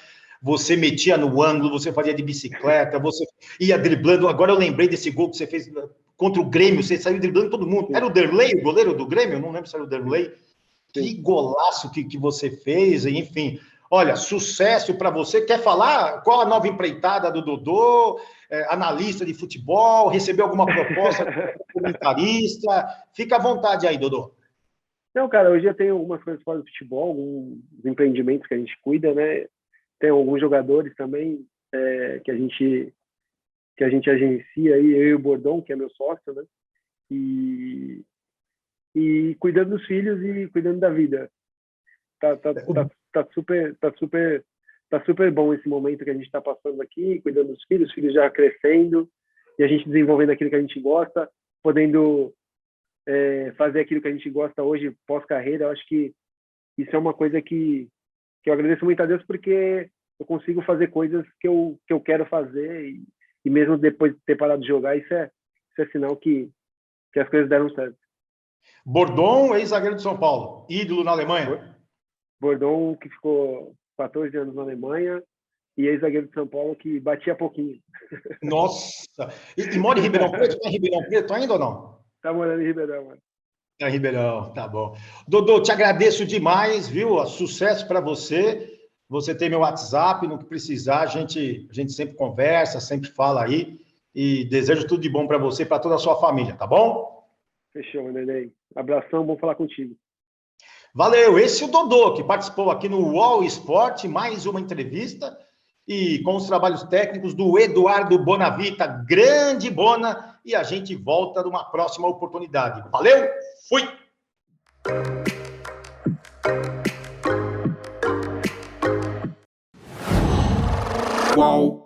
Você metia no ângulo, você fazia de bicicleta, você ia driblando. Agora eu lembrei desse gol que você fez contra o Grêmio, você saiu driblando todo mundo. Era o Derlei, o goleiro do Grêmio? Eu não lembro se era o Derlei. Que golaço que você fez, enfim. Olha, sucesso para você. Quer falar qual a nova empreitada do Dodô? Analista de futebol? Recebeu alguma proposta como comentarista? Fica à vontade aí, Dodô. Não, cara, hoje eu tenho algumas coisas fora do futebol, alguns empreendimentos que a gente cuida, né? Tem alguns jogadores também que a gente agencia aí, eu e o Bordon, que é meu sócio, né? E cuidando dos filhos e cuidando da vida. Tá super bom esse momento que a gente está passando aqui, cuidando dos filhos, os filhos já crescendo e a gente desenvolvendo aquilo que a gente gosta, podendo fazer aquilo que a gente gosta hoje pós-carreira. Eu acho que isso é uma coisa que eu agradeço muito a Deus, porque eu consigo fazer coisas que eu quero fazer e mesmo depois de ter parado de jogar, isso é sinal que as coisas deram certo. Bordon, ex-zagueiro de São Paulo, ídolo na Alemanha. Bordon, que ficou 14 anos na Alemanha, e ex-zagueiro de São Paulo, que batia pouquinho. Nossa! E mora em Ribeirão Preto? Tá em Ribeirão Preto ainda ou não? Tá morando em Ribeirão, mano. Tá em Ribeirão, tá bom. Dodô, te agradeço demais, viu? Sucesso para você. Você tem meu WhatsApp, no que precisar, a gente sempre conversa, sempre fala aí. E desejo tudo de bom para você e para toda a sua família, tá bom? Fechou, Neném. Abração, bom falar contigo. Valeu, esse é o Dodô, que participou aqui no UOL Esporte, mais uma entrevista, e com os trabalhos técnicos do Eduardo Bonavita, grande Bona, e a gente volta numa próxima oportunidade. Valeu, fui! UOL